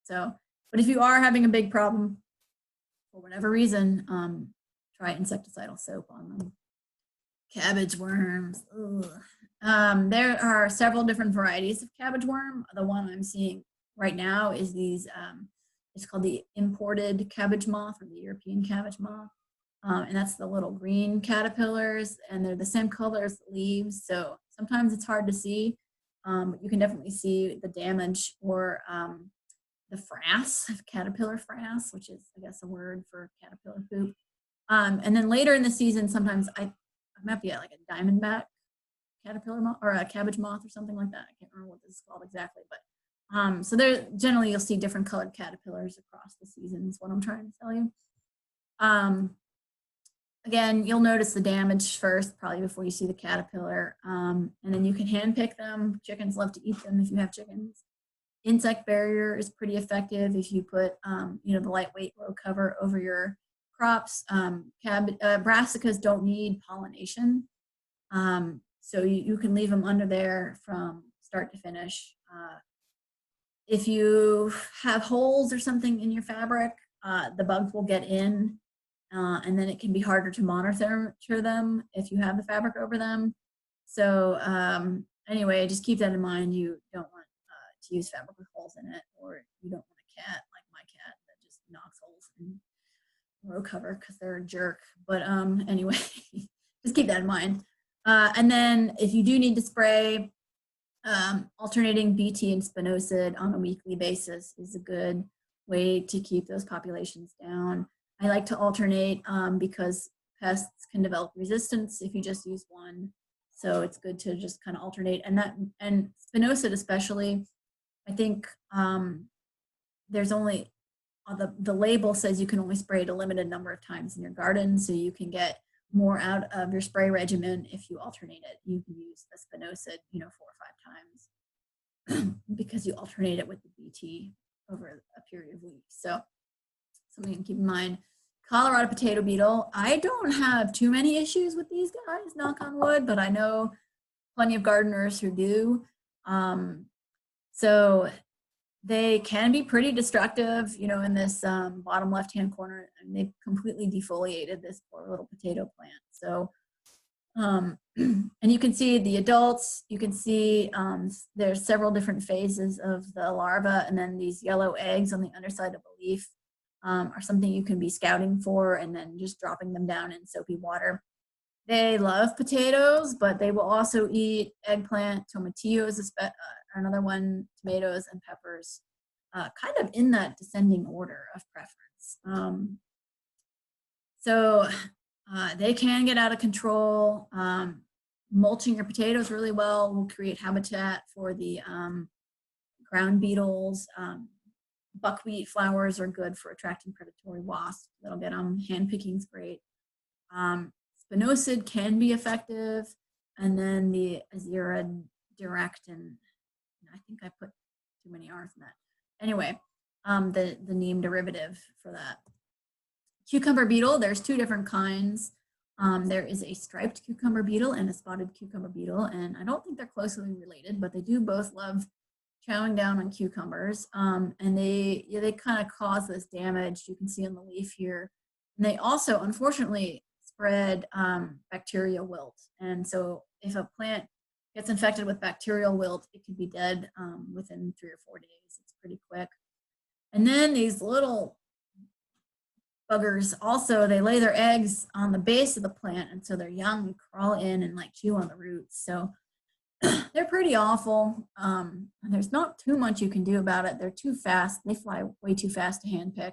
So, but if you are having a big problem for whatever reason, try insecticidal soap on them. Cabbage worms. There are several different varieties of cabbage worm. The one I'm seeing right now is these, it's called the imported cabbage moth, or the European cabbage moth. And that's the little green caterpillars, and they're the same color as the leaves. So sometimes it's hard to see, but you can definitely see the damage or the frass, caterpillar frass, which is, I guess, a word for caterpillar poop. And then later in the season, sometimes I might be at like a diamondback caterpillar moth or a cabbage moth or something like that. I can't remember what this is called exactly, but so there generally you'll see different colored caterpillars across the season is what I'm trying to tell you. Again, you'll notice the damage first, probably before you see the caterpillar, and then you can hand pick them. Chickens love to eat them if you have chickens. Insect barrier is pretty effective if you put, the lightweight row cover over your crops. Brassicas don't need pollination, so you can leave them under there from start to finish. If you have holes or something in your fabric, the bugs will get in, and then it can be harder to monitor them if you have the fabric over them. So anyway, just keep that in mind. You don't want to use fabric with holes in it, or you don't want a cat like my cat that just knocks holes in row cover because they're a jerk. But anyway, just keep that in mind. And then if you do need to spray, alternating BT and spinosad on a weekly basis is a good way to keep those populations down. I like to alternate because pests can develop resistance if you just use one. So it's good to just kind of alternate. And spinosad especially, I think there's only, the label says you can only spray it a limited number of times in your garden, so you can get more out of your spray regimen if you alternate it. You can use the spinosad, 4 or 5 times because you alternate it with the BT over a period of weeks. So something to keep in mind. Colorado potato beetle. I don't have too many issues with these guys, knock on wood, but I know plenty of gardeners who do. So they can be pretty destructive, in this bottom left-hand corner, and they've completely defoliated this poor little potato plant. So, and you can see the adults, you can see there's several different phases of the larva, and then these yellow eggs on the underside of a leaf are something you can be scouting for, and then just dropping them down in soapy water. They love potatoes, but they will also eat eggplant, tomatillos, another one, tomatoes and peppers, kind of in that descending order of preference. So they can get out of control. Mulching your potatoes really well will create habitat for the ground beetles. Buckwheat flowers are good for attracting predatory wasps. That'll get them. Hand picking's great. Spinosad can be effective, and then the Azera direct, and I think I put too many R's in that. Anyway, the neem derivative for that. Cucumber beetle, there's 2 different kinds. There is a striped cucumber beetle and a spotted cucumber beetle, and I don't think they're closely related, but they do both love chowing down on cucumbers, and they kind of cause this damage you can see on the leaf here. And they also, unfortunately, spread bacterial wilt. And so if a plant gets infected with bacterial wilt, it could be dead within 3 or 4 days. It's pretty quick. And then these little buggers also, they lay their eggs on the base of the plant, and so their young crawl in and like chew on the roots. So they're pretty awful. There's not too much you can do about it. They're too fast. They fly way too fast to handpick.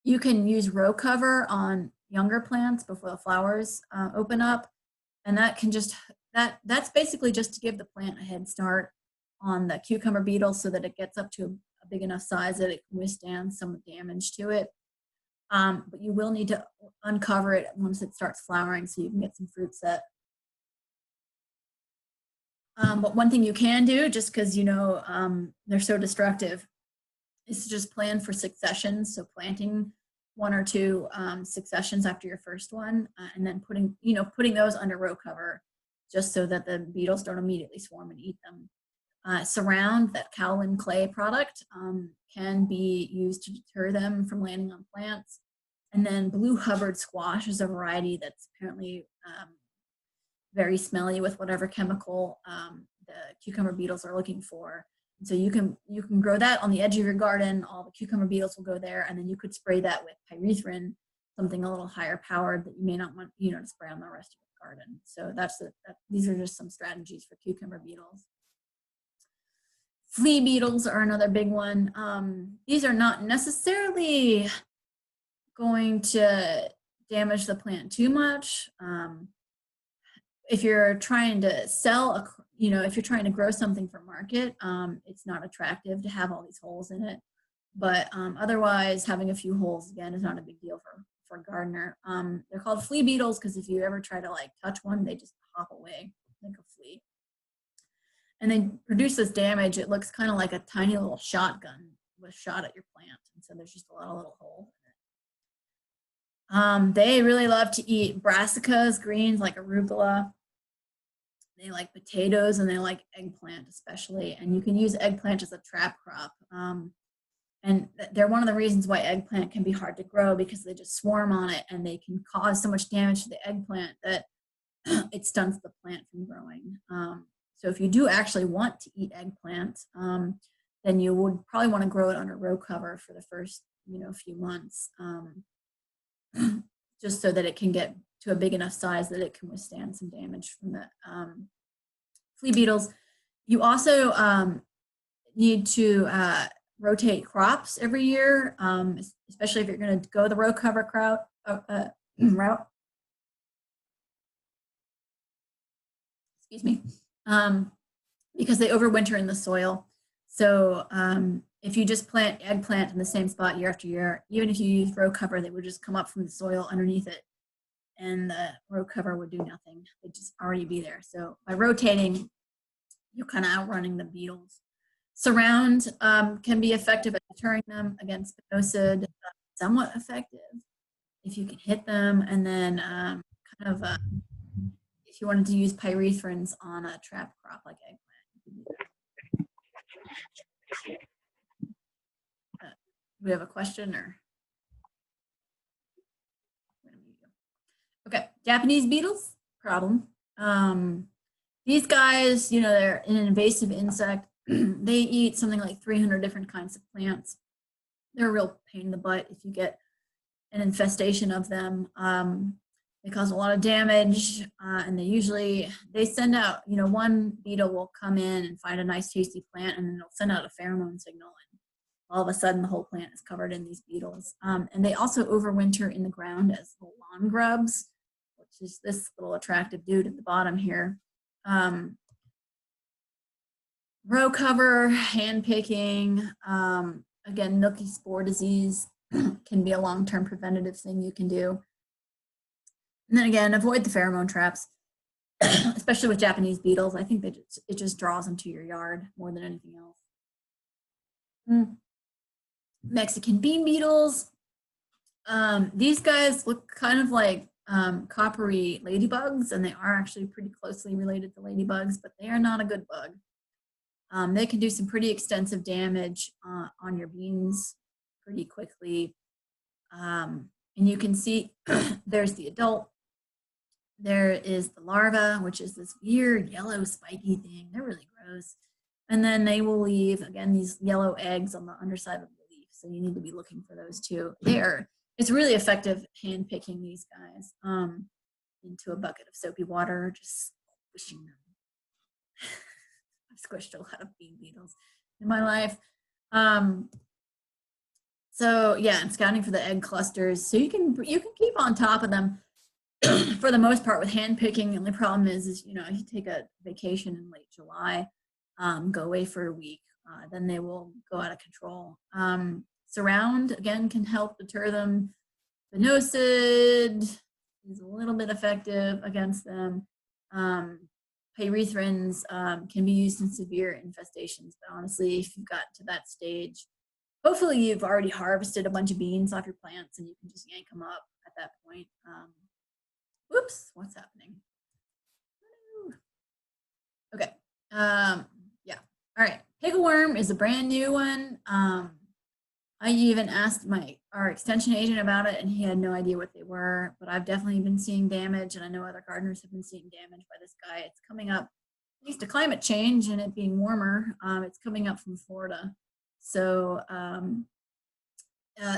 You can use row cover on younger plants before the flowers open up, and that can just that's basically just to give the plant a head start on the cucumber beetle so that it gets up to a big enough size that it can withstand some damage to it. But you will need to uncover it once it starts flowering so you can get some fruit set. But one thing you can do, just because they're so destructive, is to just plan for successions. So planting 1 or 2 successions after your first one, and then putting those under row cover, just so that the beetles don't immediately swarm and eat them. Surround, that kaolin clay product, can be used to deter them from landing on plants. And then blue Hubbard squash is a variety that's apparently very smelly with whatever chemical the cucumber beetles are looking for. And so you can grow that on the edge of your garden. All the cucumber beetles will go there, and then you could spray that with pyrethrin, something a little higher powered that you may not want to spray on the rest of your garden. So these are just some strategies for cucumber beetles. Flea beetles are another big one. These are not necessarily going to damage the plant too much. If you're trying to sell, if you're trying to grow something for market, it's not attractive to have all these holes in it. But otherwise, having a few holes, again, is not a big deal for a gardener. They're called flea beetles because if you ever try to touch one, they just hop away like a flea. And they produce this damage. It looks kind of like a tiny little shotgun was shot at your plant. And so there's just a lot of little holes in it. They really love to eat brassicas, greens like arugula. They like potatoes, and they like eggplant especially. And you can use eggplant as a trap crop. And they're one of the reasons why eggplant can be hard to grow, because they just swarm on it and they can cause so much damage to the eggplant that it stunts the plant from growing. So if you do actually want to eat eggplant, then you would probably want to grow it under row cover for the first few months, just so that it can get to a big enough size that it can withstand some damage from the flea beetles. You also need to rotate crops every year, especially if you're going to go the row cover route. Excuse me. Because they overwinter in the soil. So if you just plant eggplant in the same spot year after year, even if you use row cover, they would just come up from the soil underneath it, and the row cover would do nothing. They'd just already be there. So by rotating, you're kind of outrunning the beetles. Surround can be effective at deterring them. Again, spinosad, somewhat effective if you can hit them. And then if you wanted to use pyrethrins on a trap crop like eggplant, you can do that. Do we have a question or? Okay, Japanese beetles, problem. These guys, they're an invasive insect. They eat something like 300 different kinds of plants. They're a real pain in the butt if you get an infestation of them. They cause a lot of damage, and they send out, one beetle will come in and find a nice tasty plant, and then they'll send out a pheromone signal, and all of a sudden the whole plant is covered in these beetles. And they also overwinter in the ground as lawn grubs, which is this little attractive dude at the bottom here. Row cover, hand picking, again, milky spore disease can be a long-term preventative thing you can do. And then again, avoid the pheromone traps, especially with Japanese beetles. I think that it just draws them to your yard more than anything else. Mexican bean beetles. These guys look kind of like coppery ladybugs, and they are actually pretty closely related to ladybugs, but they are not a good bug. They can do some pretty extensive damage on your beans pretty quickly. And you can see there's the adult. There is the larva, which is this weird yellow spiky thing. They're really gross. And then they will leave, again, these yellow eggs on the underside of the leaf. So you need to be looking for those too. It's really effective hand picking these guys into a bucket of soapy water, just squishing them. I've squished a lot of bee beetles in my life. So yeah, and scouting for the egg clusters. So you can keep on top of them for the most part with hand picking. The only problem is you if you take a vacation in late July, go away for a week, then they will go out of control. Surround, again, can help deter them. Spinosad is a little bit effective against them. Pyrethrins can be used in severe infestations, but honestly, if you've got to that stage, hopefully you've already harvested a bunch of beans off your plants and you can just yank them up at that point. Whoops, what's happening? Okay, yeah, all right. Pickleworm is a brand new one. I even asked our extension agent about it and he had no idea what they were, but I've definitely been seeing damage, and I know other gardeners have been seeing damage by this guy. It's coming up, thanks to climate change and it being warmer, it's coming up from Florida. So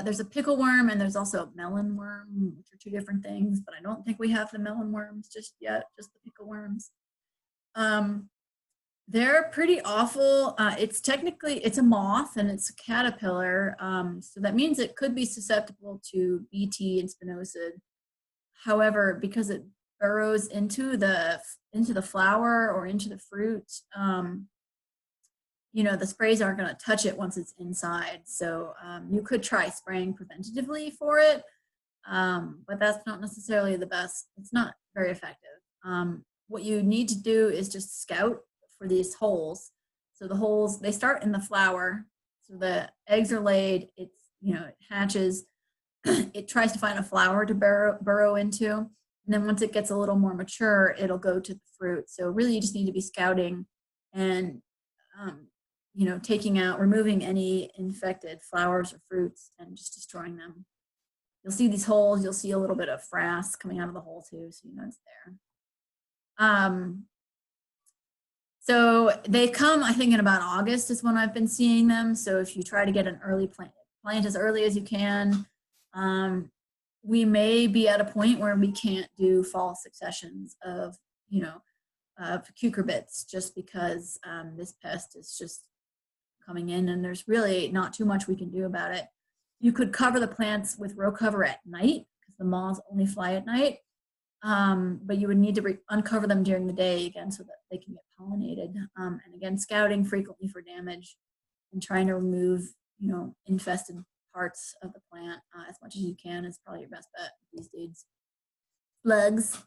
there's a pickleworm and there's also a melon worm, which are two different things, but I don't think we have the melon worms just yet, just the pickleworms. They're pretty awful. It's a moth and it's a caterpillar. So that means it could be susceptible to BT and spinosad. However, because it burrows into the flower or into the fruit, the sprays aren't going to touch it once it's inside. So you could try spraying preventatively for it, but that's not necessarily the best. It's not very effective. What you need to do is just scout for these holes. So the holes, they start in the flower. So the eggs are laid, it hatches, it tries to find a flower to burrow into. And then once it gets a little more mature, it'll go to the fruit. So really you just need to be scouting and, removing any infected flowers or fruits and just destroying them. You'll see these holes, you'll see a little bit of frass coming out of the hole too, so it's there. So they come, I think in about August is when I've been seeing them. So if you try to get an early plant as early as you can, we may be at a point where we can't do fall successions of cucurbits just because this pest is just coming in and there's really not too much we can do about it. You could cover the plants with row cover at night because the moths only fly at night. But you would need to uncover them during the day again so that they can get pollinated. And again, scouting frequently for damage and trying to remove, infested parts of the plant as much as you can is probably your best bet these days. Slugs.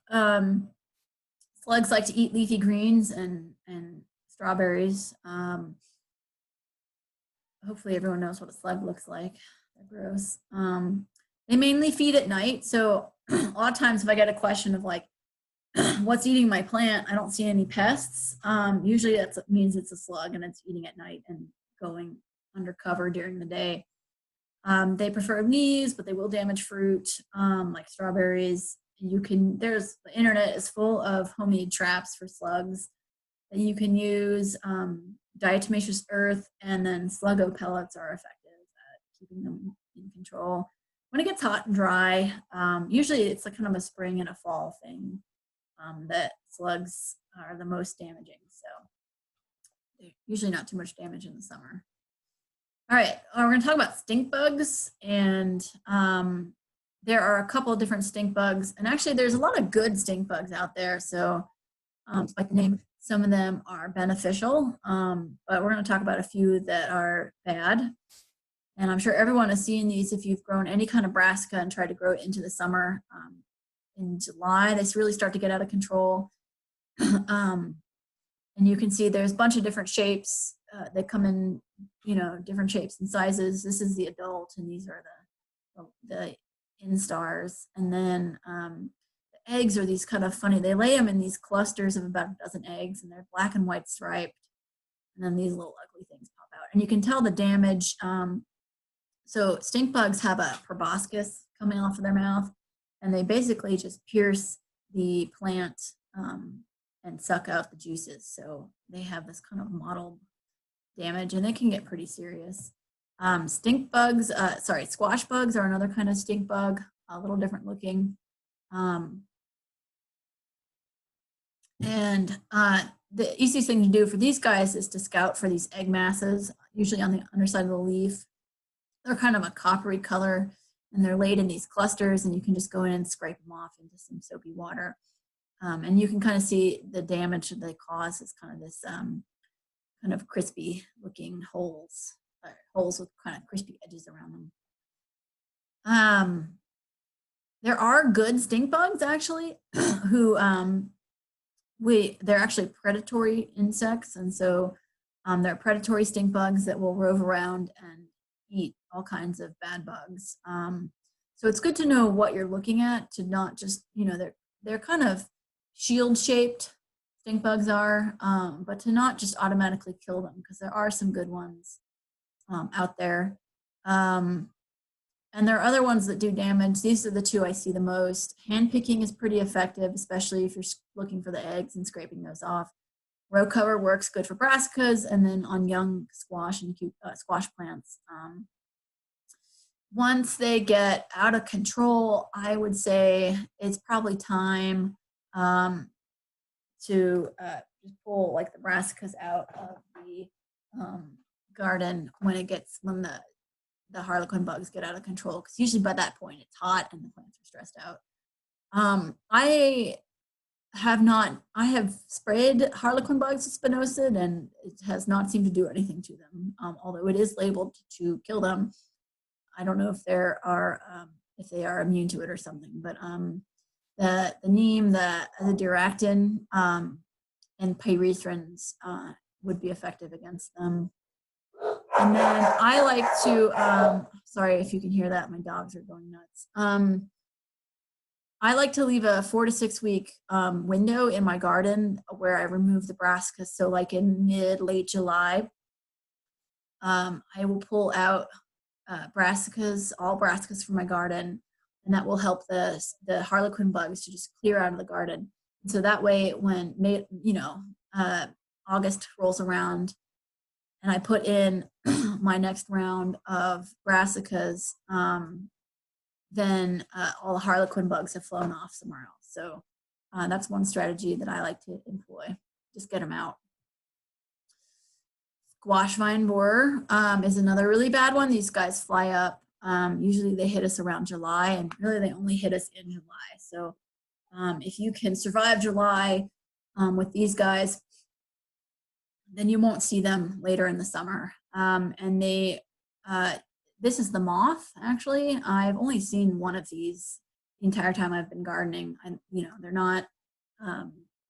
Slugs like to eat leafy greens and strawberries. Hopefully everyone knows what a slug looks like. They're gross. They mainly feed at night, so a lot of times if I get a question of like, what's eating my plant, I don't see any pests. Usually that means it's a slug and it's eating at night and going undercover during the day. They prefer leaves, but they will damage fruit, like strawberries. The internet is full of homemade traps for slugs that you can use. Diatomaceous earth and then sluggo pellets are effective at keeping them in control. When it gets hot and dry, usually it's like kind of a spring and a fall thing that slugs are the most damaging. So usually not too much damage in the summer. All right, we're going to talk about stink bugs, and there are a couple of different stink bugs, and actually there's a lot of good stink bugs out there. So I can name some of them are beneficial, but we're going to talk about a few that are bad. And I'm sure everyone has seen these if you've grown any kind of brassica and tried to grow it into the summer. In July, they really start to get out of control. And you can see there's a bunch of different shapes. They come in, different shapes and sizes. This is the adult, and these are the instars. And then the eggs are these kind of funny, they lay them in these clusters of about a dozen eggs, and they're black and white striped. And then these little ugly things pop out. And you can tell the damage. So stink bugs have a proboscis coming off of their mouth, and they basically just pierce the plant and suck out the juices. So they have this kind of mottled damage, and it can get pretty serious. Stink bugs, squash bugs are another kind of stink bug, a little different looking. The easiest thing to do for these guys is to scout for these egg masses, usually on the underside of the leaf. They're kind of a coppery color, and they're laid in these clusters, and you can just go in and scrape them off into some soapy water. And you can kind of see the damage that they cause is kind of this kind of crispy looking holes with kind of crispy edges around them. There are good stink bugs actually who they're actually predatory insects, and so they're predatory stink bugs that will rove around and eat all kinds of bad bugs. So it's good to know what you're looking at, to not just, they're kind of shield shaped, stink bugs are, but to not just automatically kill them, because there are some good ones out there. And there are other ones that do damage. These are the two I see the most. Hand picking is pretty effective, especially if you're looking for the eggs and scraping those off. Row cover works good for brassicas, and then on young squash and squash plants. Once they get out of control, I would say it's probably time to just pull like the brassicas out of the garden when the Harlequin bugs get out of control, because usually by that point it's hot and the plants are stressed out. I have sprayed Harlequin bugs with spinosad, and it has not seemed to do anything to them, although it is labeled to kill them. I don't know if they are immune to it or something, but the neem, the duractin, and pyrethrins would be effective against them. And then I like to, sorry if you can hear that, my dogs are going nuts. I like to leave a 4 to 6 week window in my garden where I remove the brassicas. So like in late July, I will pull out brassicas, all brassicas from my garden, and that will help the Harlequin bugs to just clear out of the garden. And so that way when August rolls around and I put in my next round of brassicas, then all the Harlequin bugs have flown off somewhere else. So that's one strategy that I like to employ. Just get them out. Squash vine borer is another really bad one. These guys fly up. Usually they hit us around July, and really they only hit us in July. So if you can survive July with these guys, then you won't see them later in the summer. And this is the moth, actually. I've only seen one of these the entire time I've been gardening. They're not,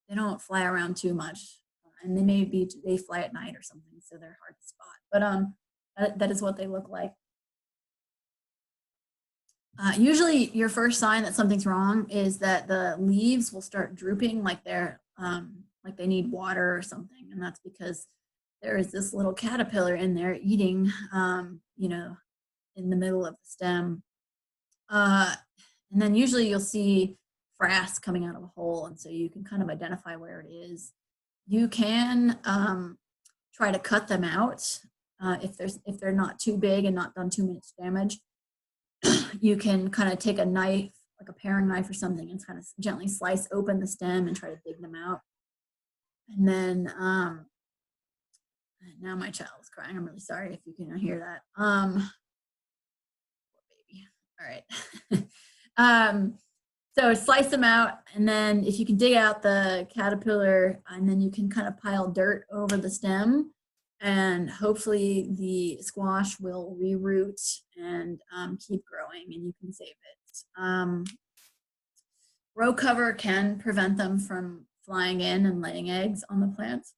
they don't fly around too much. And they fly at night or something, so they're hard to spot. But that is what they look like. Usually your first sign that something's wrong is that the leaves will start drooping like like they need water or something. And that's because there is this little caterpillar in there eating, in the middle of the stem. And then usually you'll see frass coming out of a hole, and so you can kind of identify where it is. You can try to cut them out if they're not too big and not done too much damage. You can kind of take a knife, like a paring knife or something, and kind of gently slice open the stem and try to dig them out. And then now my child is crying. I'm really sorry if you can hear that. Poor baby. All right. So slice them out, and then if you can dig out the caterpillar, and then you can kind of pile dirt over the stem, and hopefully the squash will reroot and keep growing, and you can save it. Row cover can prevent them from flying in and laying eggs on the plants,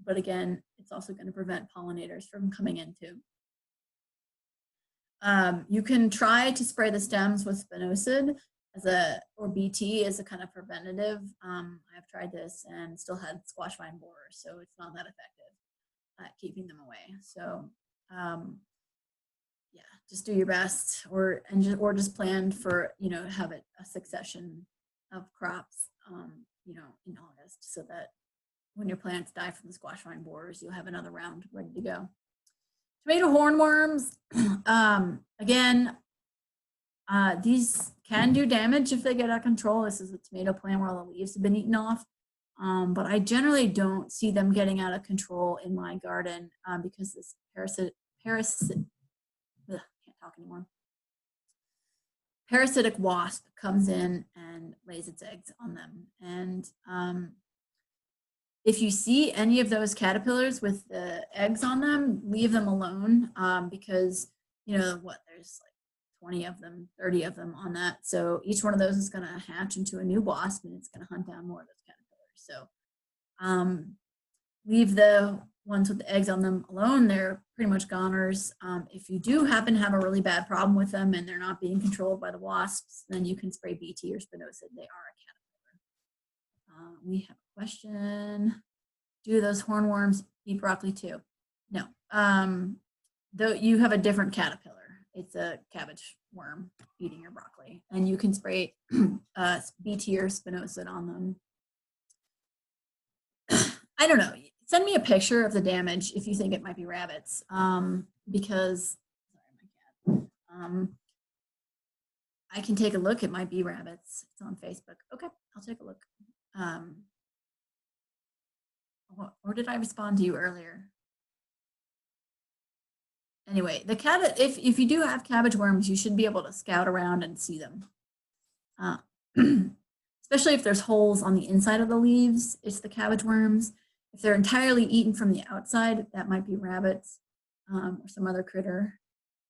but again, it's also going to prevent pollinators from coming in too. You can try to spray the stems with spinosad or BT as a kind of preventative. I've tried this and still had squash vine borers, so it's not that effective at keeping them away. So yeah, just do your best, or just plan for, have a succession of crops, in August, so that when your plants die from the squash vine borers, you'll have another round ready to go. Tomato hornworms, again, these can do damage if they get out of control. This is a tomato plant where all the leaves have been eaten off. But I generally don't see them getting out of control in my garden because this can't talk anymore. Parasitic wasp comes in and lays its eggs on them. And if you see any of those caterpillars with the eggs on them, leave them alone because, there's like 20 of them, 30 of them on that. So each one of those is going to hatch into a new wasp, and it's going to hunt down more of those caterpillars. So leave the ones with the eggs on them alone. They're pretty much goners. If you do happen to have a really bad problem with them and they're not being controlled by the wasps, then you can spray BT or spinosad. They are a caterpillar. We have a question. Do those hornworms eat broccoli too? No. Though you have a different caterpillar. It's a cabbage worm eating your broccoli, and you can spray BT or spinosad on them. I don't know. Send me a picture of the damage if you think it might be rabbits, because I can take a look. It might be rabbits. It's on Facebook. Okay, I'll take a look. Or did I respond to you earlier? Anyway, if you do have cabbage worms, you should be able to scout around and see them. Especially if there's holes on the inside of the leaves, it's the cabbage worms. If they're entirely eaten from the outside, that might be rabbits or some other critter.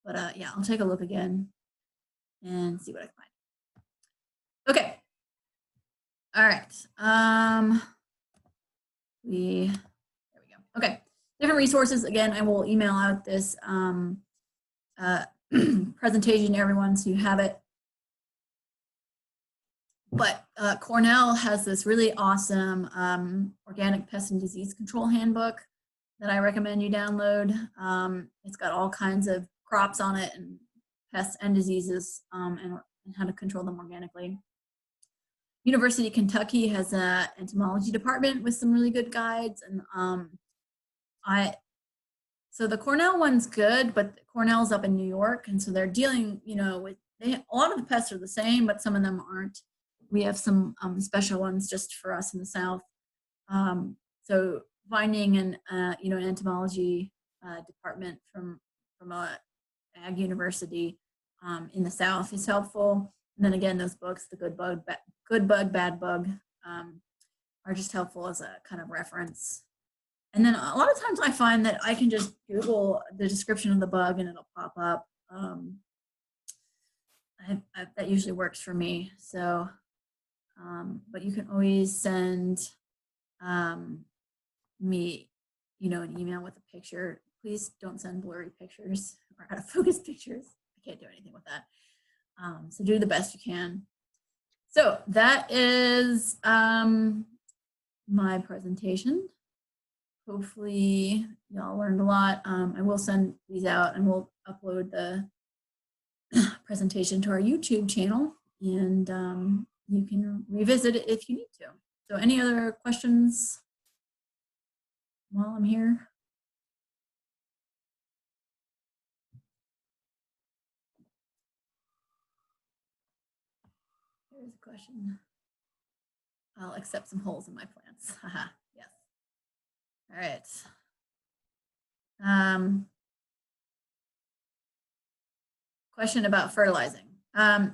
But yeah, I'll take a look again and see what I can find. Okay. All right. There we go. Okay. Different resources. Again, I will email out this presentation to everyone so you have it. But Cornell has this really awesome Organic Pest and Disease Control handbook that I recommend you download. It's got all kinds of crops on it and pests and diseases and how to control them organically. University of Kentucky has an entomology department with some really good guides. And so the Cornell one's good, but Cornell's up in New York. And so they're dealing, with, a lot of the pests are the same, but some of them aren't. We have some special ones just for us in the South. So finding an entomology department from a ag university in the South is helpful. And then again, those books, the Good Bug, Bad Bug, are just helpful as a kind of reference. And then a lot of times I find that I can just Google the description of the bug and it'll pop up. That usually works for me. So, but you can always send me, an email with a picture. Please don't send blurry pictures or out of focus pictures. I can't do anything with that. So do the best you can. So that is my presentation. Hopefully y'all learned a lot. I will send these out and we'll upload the presentation to our YouTube channel, and you can revisit it if you need to. So any other questions while I'm here? Here's a question. I'll accept some holes in my plants. Haha, yes. All right. Question about fertilizing.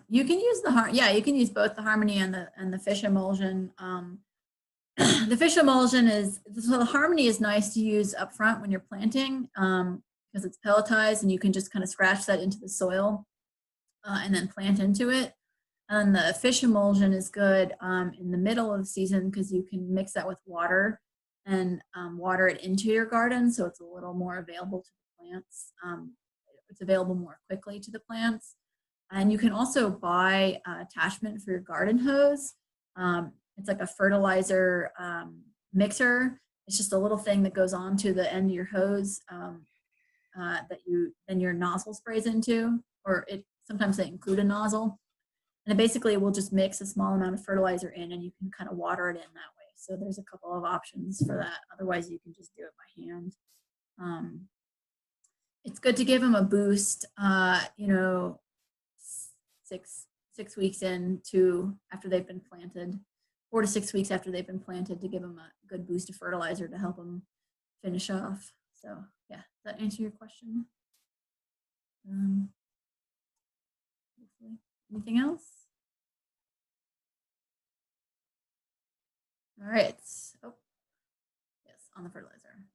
You can use you can use both the Harmony and the fish emulsion. The fish emulsion so the Harmony is nice to use up front when you're planting because it's pelletized and you can just kind of scratch that into the soil and then plant into it. And the fish emulsion is good in the middle of the season because you can mix that with water and water it into your garden, so it's a little more available to the plants. it's available more quickly to the plants. And you can also buy an attachment for your garden hose. It's like a fertilizer mixer. It's just a little thing that goes on to the end of your hose that then your nozzle sprays into, or sometimes they include a nozzle. And it basically will just mix a small amount of fertilizer in, and you can kind of water it in that way. So there's a couple of options for that. Otherwise, you can just do it by hand. It's good to give them a boost, you know, 6 weeks after they've been planted, 4 to 6 weeks after they've been planted, to give them a good boost of fertilizer to help them finish off. So yeah, does that answer your question? Anything else? All right. Oh, yes, on the fertilizer.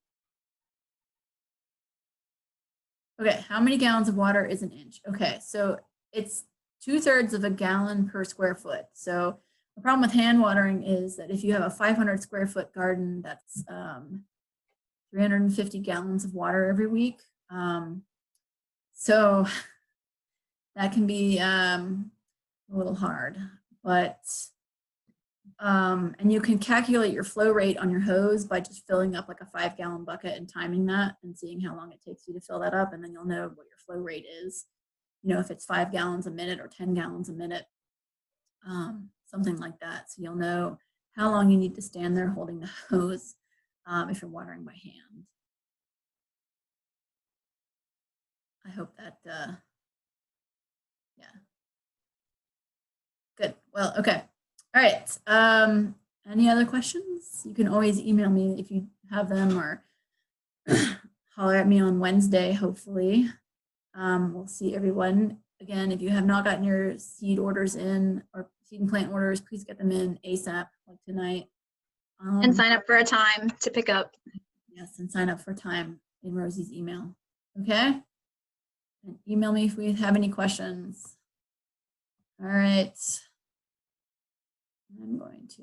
Okay, how many gallons of water is an inch? Okay, so it's 2/3 of a gallon per square foot. So the problem with hand watering is that if you have a 500 square foot garden, that's 350 gallons of water every week. So that can be a little hard, but and you can calculate your flow rate on your hose by just filling up like a 5-gallon bucket and timing that and seeing how long it takes you to fill that up, and then you'll know what your flow rate is. You know, if it's 5 gallons a minute or 10 gallons a minute, something like that. So you'll know how long you need to stand there holding the hose if you're watering by hand. I hope that, yeah. Good. Well, okay. All right. Any other questions? You can always email me if you have them, or holler at me on Wednesday, hopefully. We'll see everyone. Again, if you have not gotten your seed orders in, or seed and plant orders, please get them in ASAP, like tonight. And sign up for a time to pick up. Yes, and sign up for time in Rosie's email. Okay? And email me if we have any questions. All right. I'm going to